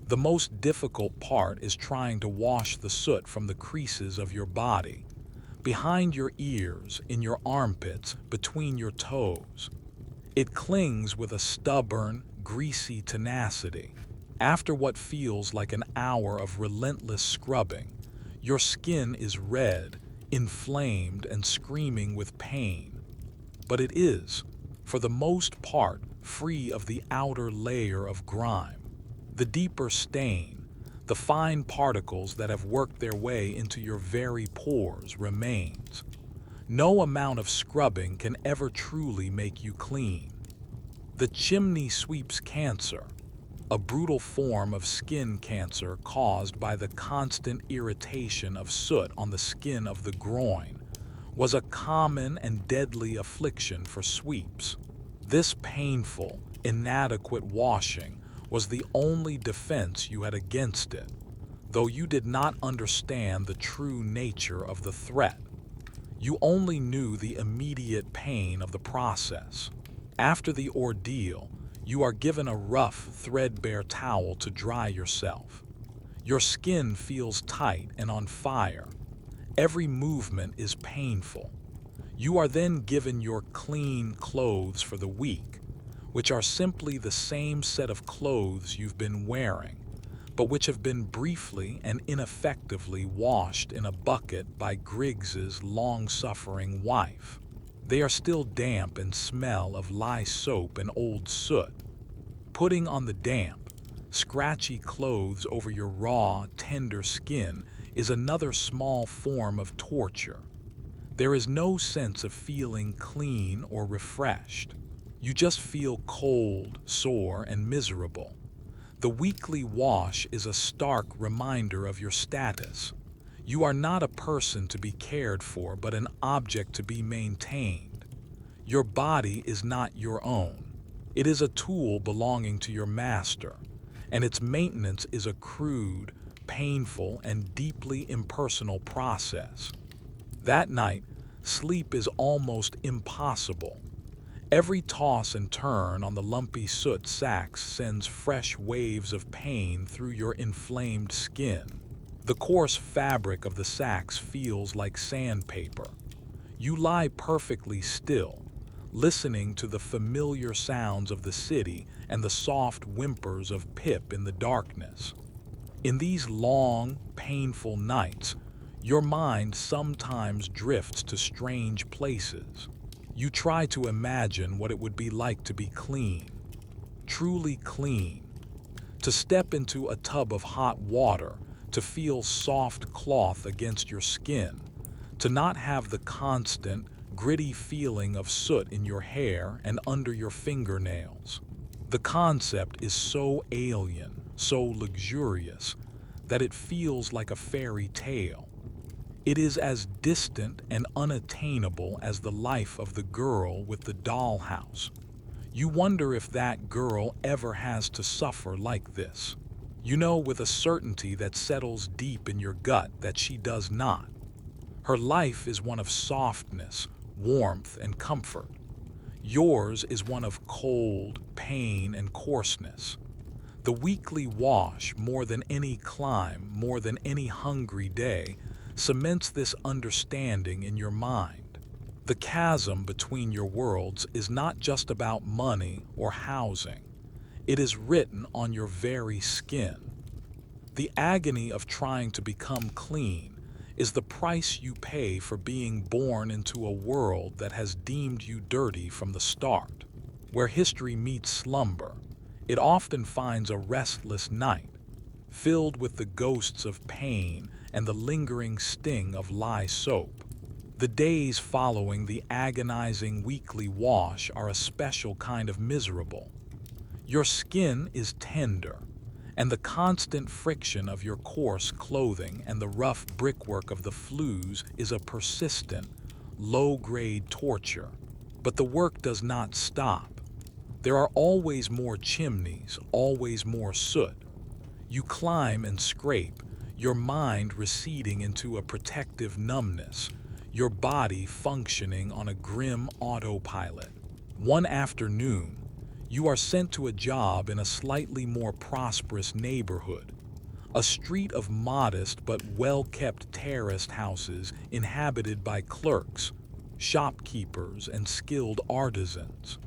A: The most difficult part is trying to wash the soot from the creases of your body, behind your ears, in your armpits, between your toes. It clings with a stubborn, greasy tenacity. After what feels like an hour of relentless scrubbing, your skin is red, inflamed, and screaming with pain. But it is, for the most part, free of the outer layer of grime. The deeper stain, the fine particles that have worked their way into your very pores, remains. No amount of scrubbing can ever truly make you clean. The chimney sweep's cancer, a brutal form of skin cancer caused by the constant irritation of soot on the skin of the groin, was a common and deadly affliction for sweeps. This painful, inadequate washing was the only defense you had against it, though you did not understand the true nature of the threat. You only knew the immediate pain of the process. After the ordeal, you are given a rough, threadbare towel to dry yourself. Your skin feels tight and on fire. Every movement is painful. You are then given your clean clothes for the week, which are simply the same set of clothes you've been wearing, but which have been briefly and ineffectively washed in a bucket by Griggs's long-suffering wife. They are still damp and smell of lye soap and old soot. Putting on the damp, scratchy clothes over your raw, tender skin is another small form of torture. There is no sense of feeling clean or refreshed. You just feel cold, sore, and miserable. The weekly wash is a stark reminder of your status. You are not a person to be cared for, but an object to be maintained. Your body is not your own. It is a tool belonging to your master, and its maintenance is a crude, painful, and deeply impersonal process. That night, sleep is almost impossible. Every toss and turn on the lumpy soot sacks sends fresh waves of pain through your inflamed skin. The coarse fabric of the sacks feels like sandpaper. You lie perfectly still, listening to the familiar sounds of the city and the soft whimpers of Pip in the darkness. In these long, painful nights, your mind sometimes drifts to strange places. You try to imagine what it would be like to be clean, truly clean, to step into a tub of hot water, to feel soft cloth against your skin, to not have the constant, gritty feeling of soot in your hair and under your fingernails. The concept is so alien, so luxurious, that it feels like a fairy tale. It is as distant and unattainable as the life of the girl with the dollhouse. You wonder if that girl ever has to suffer like this. You know with a certainty that settles deep in your gut that she does not. Her life is one of softness, warmth, and comfort. Yours is one of cold, pain, and coarseness. The weekly wash, more than any climb, more than any hungry day, cements this understanding in your mind. The chasm between your worlds is not just about money or housing. It is written on your very skin. The agony of trying to become clean is the price you pay for being born into a world that has deemed you dirty from the start. Where history meets slumber, it often finds a restless night, filled with the ghosts of pain and the lingering sting of lye soap. The days following the agonizing weekly wash are a special kind of miserable. Your skin is tender, and the constant friction of your coarse clothing and the rough brickwork of the flues is a persistent, low-grade torture. But the work does not stop. There are always more chimneys, always more soot. You climb and scrape, your mind receding into a protective numbness, your body functioning on a grim autopilot. One afternoon, you are sent to a job in a slightly more prosperous neighborhood, a street of modest but well-kept terraced houses inhabited by clerks, shopkeepers, and skilled artisans.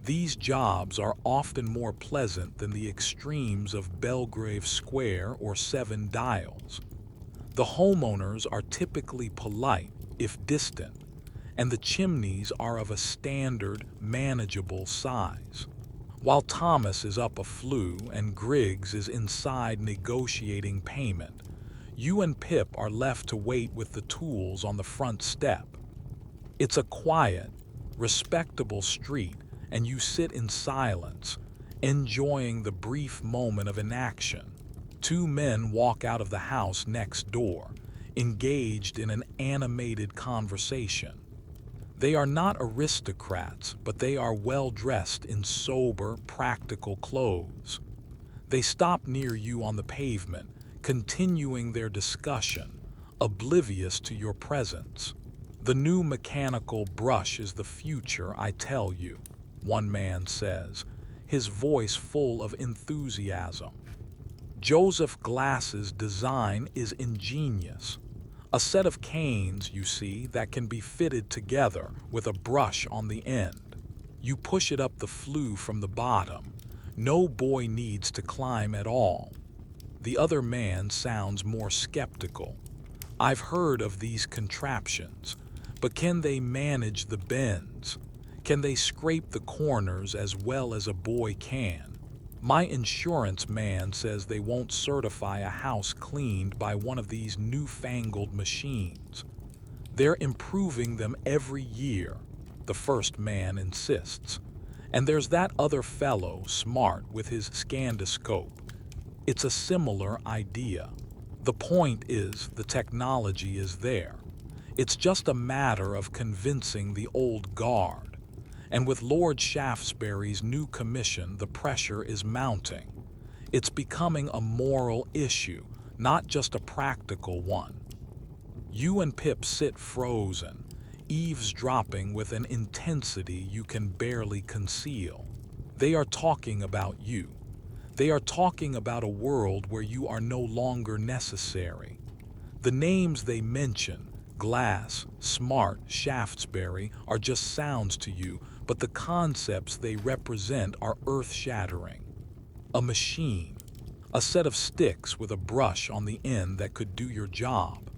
A: These jobs are often more pleasant than the extremes of Belgrave Square or Seven Dials. The homeowners are typically polite, if distant, and the chimneys are of a standard, manageable size. While Thomas is up a flue and Griggs is inside negotiating payment, you and Pip are left to wait with the tools on the front step. It's a quiet, respectable street, and you sit in silence, enjoying the brief moment of inaction. Two men walk out of the house next door, engaged in an animated conversation. They are not aristocrats, but they are well dressed in sober, practical clothes. They stop near you on the pavement, continuing their discussion, oblivious to your presence. "The new mechanical brush is the future, I tell you," one man says, his voice full of enthusiasm. Joseph Glass's design is ingenious. A set of canes, you see, that can be fitted together with a brush on the end. You push it up the flue from the bottom. No boy needs to climb at all. The other man sounds more skeptical. "I've heard of these contraptions, but can they manage the bends? Can they scrape the corners as well as a boy can? My insurance man says they won't certify a house cleaned by one of these newfangled machines. They're improving them every year," the first man insists. "And there's that other fellow, smart, with his scandoscope. It's a similar idea. The point is, the technology is there. It's just a matter of convincing the old guard. And with Lord Shaftesbury's new commission, the pressure is mounting. It's becoming a moral issue, not just a practical one." You and Pip sit frozen, eavesdropping with an intensity you can barely conceal. They are talking about you. They are talking about a world where you are no longer necessary. The names they mention, Glass, Smart, Shaftesbury, are just sounds to you, but the concepts they represent are earth-shattering. A machine, a set of sticks with a brush on the end that could do your job.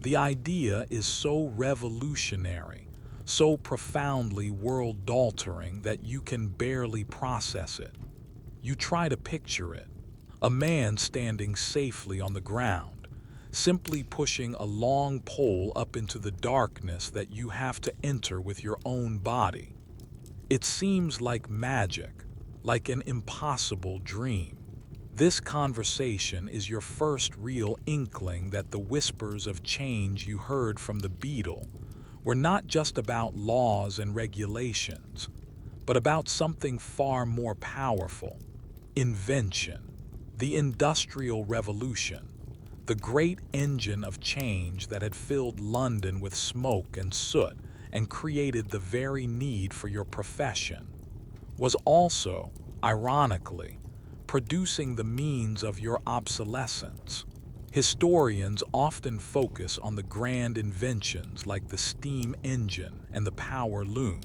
A: The idea is so revolutionary, so profoundly world-altering that you can barely process it. You try to picture it. A man standing safely on the ground, simply pushing a long pole up into the darkness that you have to enter with your own body. It seems like magic, like an impossible dream. This conversation is your first real inkling that the whispers of change you heard from the beetle were not just about laws and regulations, but about something far more powerful: invention. The Industrial Revolution, the great engine of change that had filled London with smoke and soot and created the very need for your profession, was also, ironically, producing the means of your obsolescence. Historians often focus on the grand inventions like the steam engine and the power loom,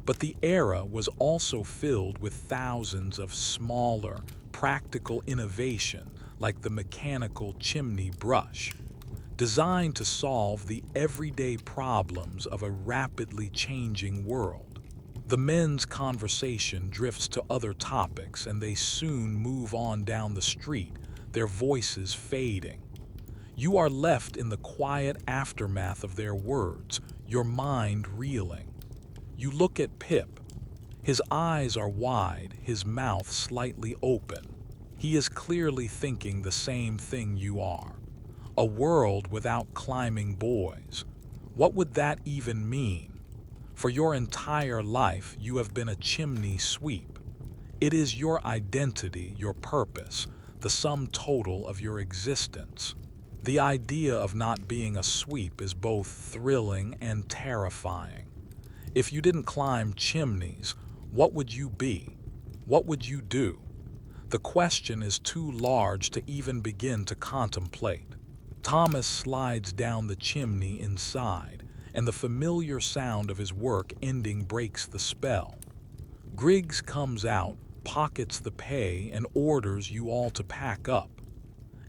A: but the era was also filled with thousands of smaller, practical innovation like the mechanical chimney brush, designed to solve the everyday problems of a rapidly changing world. The men's conversation drifts to other topics and they soon move on down the street, their voices fading. You are left in the quiet aftermath of their words, your mind reeling. You look at Pip. His eyes are wide, his mouth slightly open. He is clearly thinking the same thing you are. A world without climbing boys. What would that even mean? For your entire life, you have been a chimney sweep. It is your identity, your purpose, the sum total of your existence. The idea of not being a sweep is both thrilling and terrifying. If you didn't climb chimneys, what would you be? What would you do? The question is too large to even begin to contemplate. Thomas slides down the chimney inside, and the familiar sound of his work ending breaks the spell. Griggs comes out, pockets the pay, and orders you all to pack up.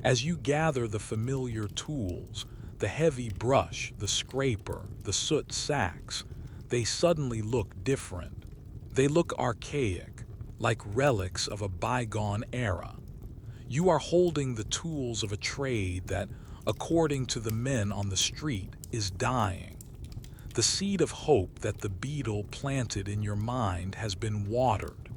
A: As you gather the familiar tools, the heavy brush, the scraper, the soot sacks, they suddenly look different. They look archaic, like relics of a bygone era. You are holding the tools of a trade that, according to the men on the street, is dying. The seed of hope that the beetle planted in your mind has been watered.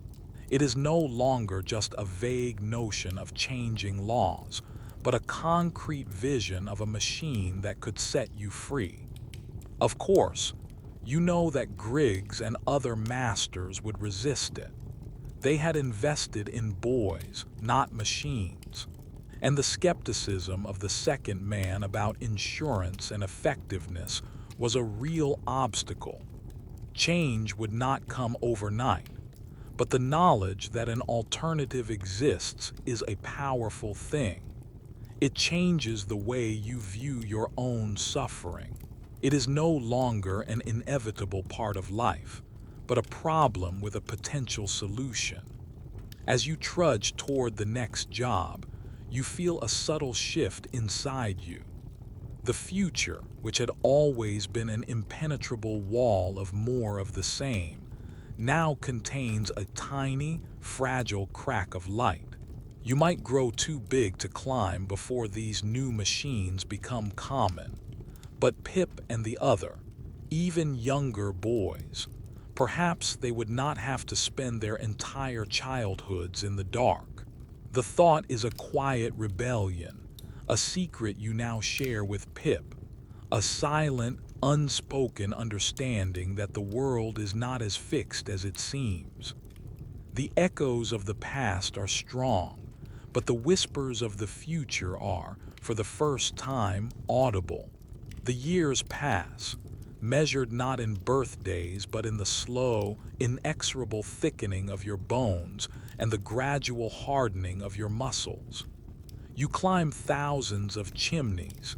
A: It is no longer just a vague notion of changing laws, but a concrete vision of a machine that could set you free. Of course, you know that Griggs and other masters would resist it. They had invested in boys, not machines. And the skepticism of the second man about insurance and effectiveness was a real obstacle. Change would not come overnight, but the knowledge that an alternative exists is a powerful thing. It changes the way you view your own suffering. It is no longer an inevitable part of life, but a problem with a potential solution. As you trudge toward the next job, you feel a subtle shift inside you. The future, which had always been an impenetrable wall of more of the same, now contains a tiny, fragile crack of light. You might grow too big to climb before these new machines become common. But Pip and the other, even younger boys, perhaps they would not have to spend their entire childhoods in the dark. The thought is a quiet rebellion, a secret you now share with Pip, a silent, unspoken understanding that the world is not as fixed as it seems. The echoes of the past are strong, but the whispers of the future are, for the first time, audible. The years pass, measured not in birthdays but in the slow, inexorable thickening of your bones and the gradual hardening of your muscles. You climb thousands of chimneys,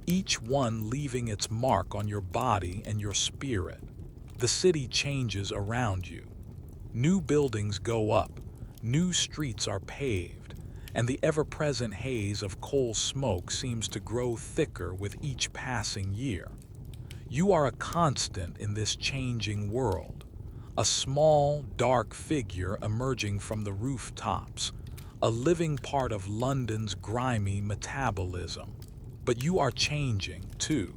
A: each one leaving its mark on your body and your spirit. The city changes around you. New buildings go up, new streets are paved, and the ever-present haze of coal smoke seems to grow thicker with each passing year. You are a constant in this changing world, a small, dark figure emerging from the rooftops, a living part of London's grimy metabolism. But you are changing, too.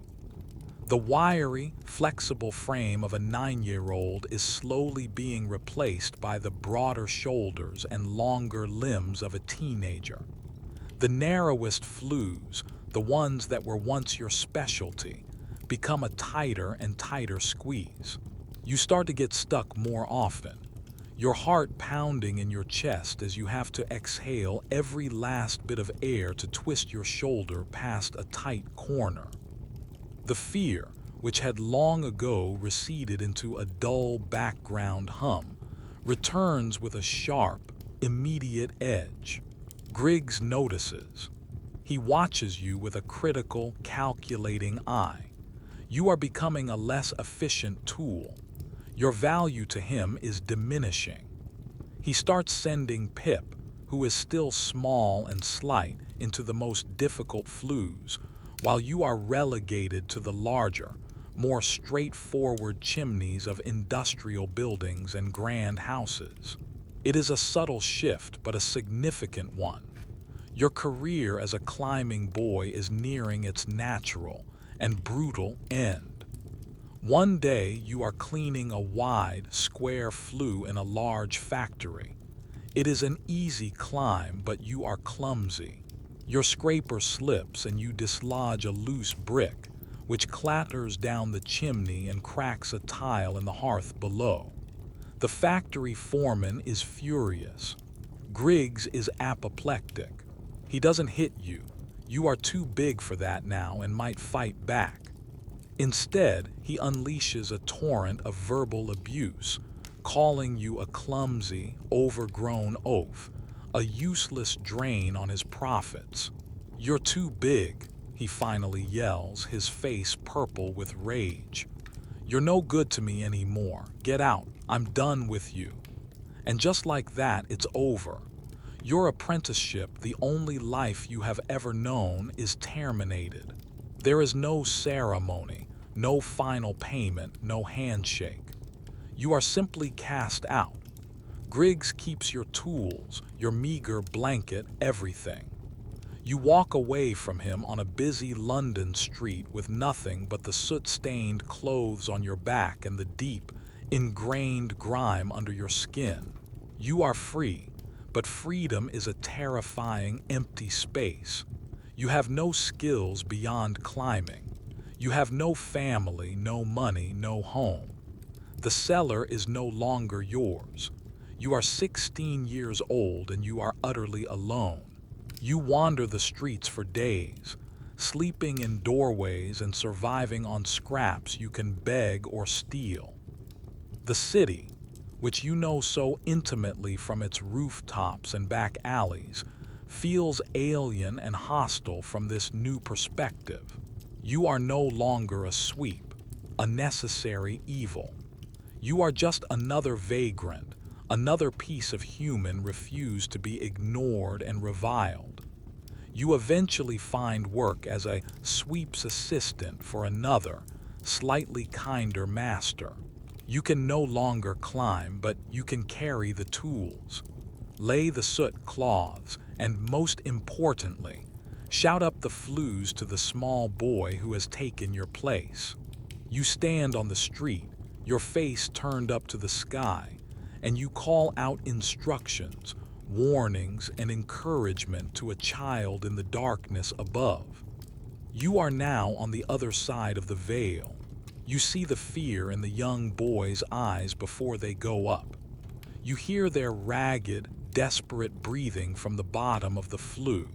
A: The wiry, flexible frame of a 9-year-old is slowly being replaced by the broader shoulders and longer limbs of a teenager. The narrowest flues, the ones that were once your specialty, become a tighter and tighter squeeze. You start to get stuck more often, your heart pounding in your chest as you have to exhale every last bit of air to twist your shoulder past a tight corner. The fear, which had long ago receded into a dull background hum, returns with a sharp, immediate edge. Griggs notices. He watches you with a critical, calculating eye. You are becoming a less efficient tool. Your value to him is diminishing. He starts sending Pip, who is still small and slight, into the most difficult flues, while you are relegated to the larger, more straightforward chimneys of industrial buildings and grand houses. It is a subtle shift, but a significant one. Your career as a climbing boy is nearing its natural and brutal end. One day you are cleaning a wide, square flue in a large factory. It is an easy climb, but you are clumsy. Your scraper slips and you dislodge a loose brick, which clatters down the chimney and cracks a tile in the hearth below. The factory foreman is furious. Griggs is apoplectic. He doesn't hit you. You are too big for that now and might fight back. Instead, he unleashes a torrent of verbal abuse, calling you a clumsy, overgrown oaf, a useless drain on his profits. "You're too big," he finally yells, his face purple with rage. "You're no good to me anymore. Get out. I'm done with you." And just like that, it's over. Your apprenticeship, the only life you have ever known, is terminated. There is no ceremony, no final payment, no handshake. You are simply cast out. Griggs keeps your tools, your meager blanket, everything. You walk away from him on a busy London street with nothing but the soot-stained clothes on your back and the deep, ingrained grime under your skin. You are free, but freedom is a terrifying, empty space. You have no skills beyond climbing. You have no family, no money, no home. The cellar is no longer yours. You are 16 years old and you are utterly alone. You wander the streets for days, sleeping in doorways and surviving on scraps you can beg or steal. The city, which you know so intimately from its rooftops and back alleys, feels alien and hostile from this new perspective. You are no longer a sweep, a necessary evil. You are just another vagrant, another piece of human refused to be ignored and reviled. You eventually find work as a sweep's assistant for another, slightly kinder master. You can no longer climb, but you can carry the tools, lay the soot cloths, and most importantly, shout up the flues to the small boy who has taken your place. You stand on the street, your face turned up to the sky, and you call out instructions, warnings, and encouragement to a child in the darkness above. You are now on the other side of the veil. You see the fear in the young boys' eyes before they go up. You hear their ragged, desperate breathing from the bottom of the flue.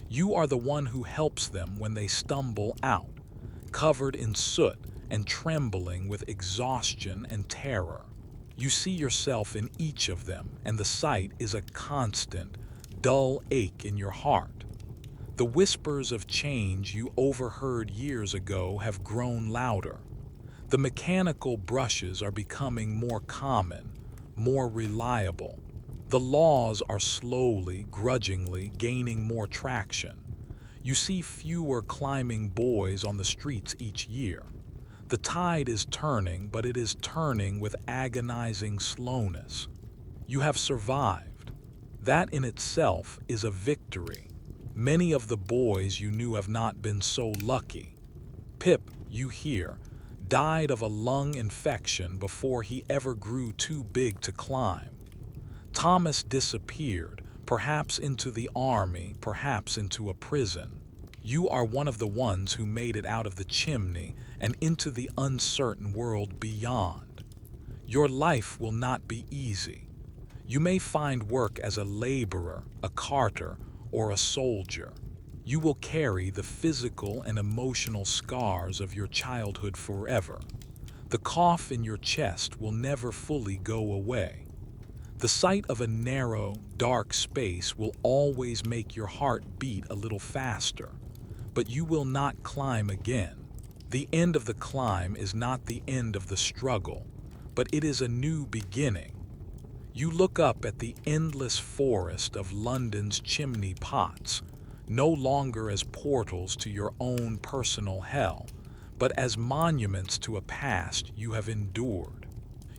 A: You are the one who helps them when they stumble out, covered in soot and trembling with exhaustion and terror. You see yourself in each of them, and the sight is a constant, dull ache in your heart. The whispers of change you overheard years ago have grown louder. The mechanical brushes are becoming more common, more reliable. The laws are slowly, grudgingly gaining more traction. You see fewer climbing boys on the streets each year. The tide is turning, but it is turning with agonizing slowness. You have survived. That in itself is a victory. Many of the boys you knew have not been so lucky. Pip, you hear, died of a lung infection before he ever grew too big to climb. Thomas disappeared, perhaps into the army, perhaps into a prison. You are one of the ones who made it out of the chimney and into the uncertain world beyond. Your life will not be easy. You may find work as a laborer, a carter, or a soldier. You will carry the physical and emotional scars of your childhood forever. The cough in your chest will never fully go away. The sight of a narrow, dark space will always make your heart beat a little faster, but you will not climb again. The end of the climb is not the end of the struggle, but it is a new beginning. You look up at the endless forest of London's chimney pots, no longer as portals to your own personal hell, but as monuments to a past you have endured.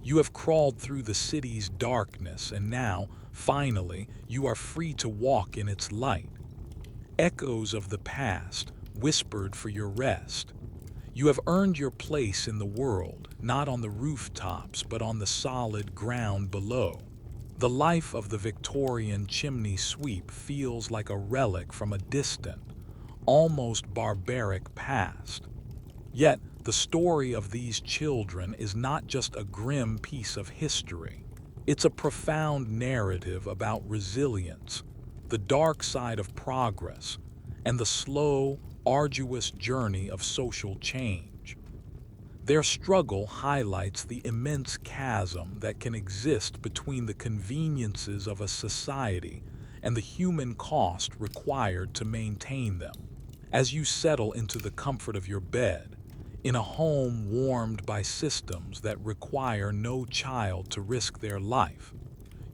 A: You have crawled through the city's darkness, and now, finally, you are free to walk in its light. Echoes of the past, whispered for your rest. You have earned your place in the world, not on the rooftops, but on the solid ground below. The life of the Victorian chimney sweep feels like a relic from a distant, almost barbaric past. Yet, the story of these children is not just a grim piece of history. It's a profound narrative about resilience, the dark side of progress, and the slow, arduous journey of social change. Their struggle highlights the immense chasm that can exist between the conveniences of a society and the human cost required to maintain them. As you settle into the comfort of your bed, in a home warmed by systems that require no child to risk their life,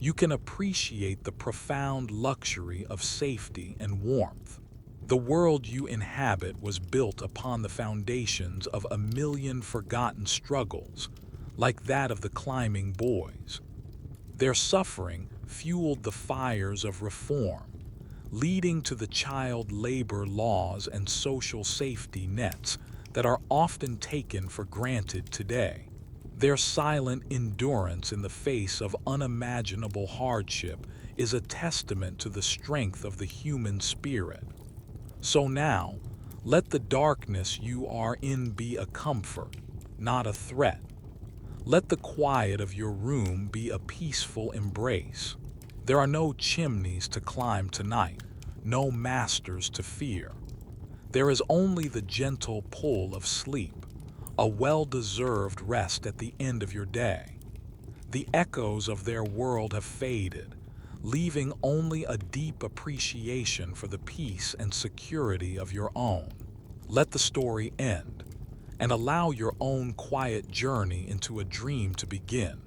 A: you can appreciate the profound luxury of safety and warmth. The world you inhabit was built upon the foundations of a million forgotten struggles, like that of the climbing boys. Their suffering fueled the fires of reform, leading to the child labor laws and social safety nets that are often taken for granted today. Their silent endurance in the face of unimaginable hardship is a testament to the strength of the human spirit. So now, let the darkness you are in be a comfort, not a threat. Let the quiet of your room be a peaceful embrace. There are no chimneys to climb tonight, no masters to fear. There is only the gentle pull of sleep, a well-deserved rest at the end of your day. The echoes of their world have faded, leaving only a deep appreciation for the peace and security of your own. Let the story end, and allow your own quiet journey into a dream to begin.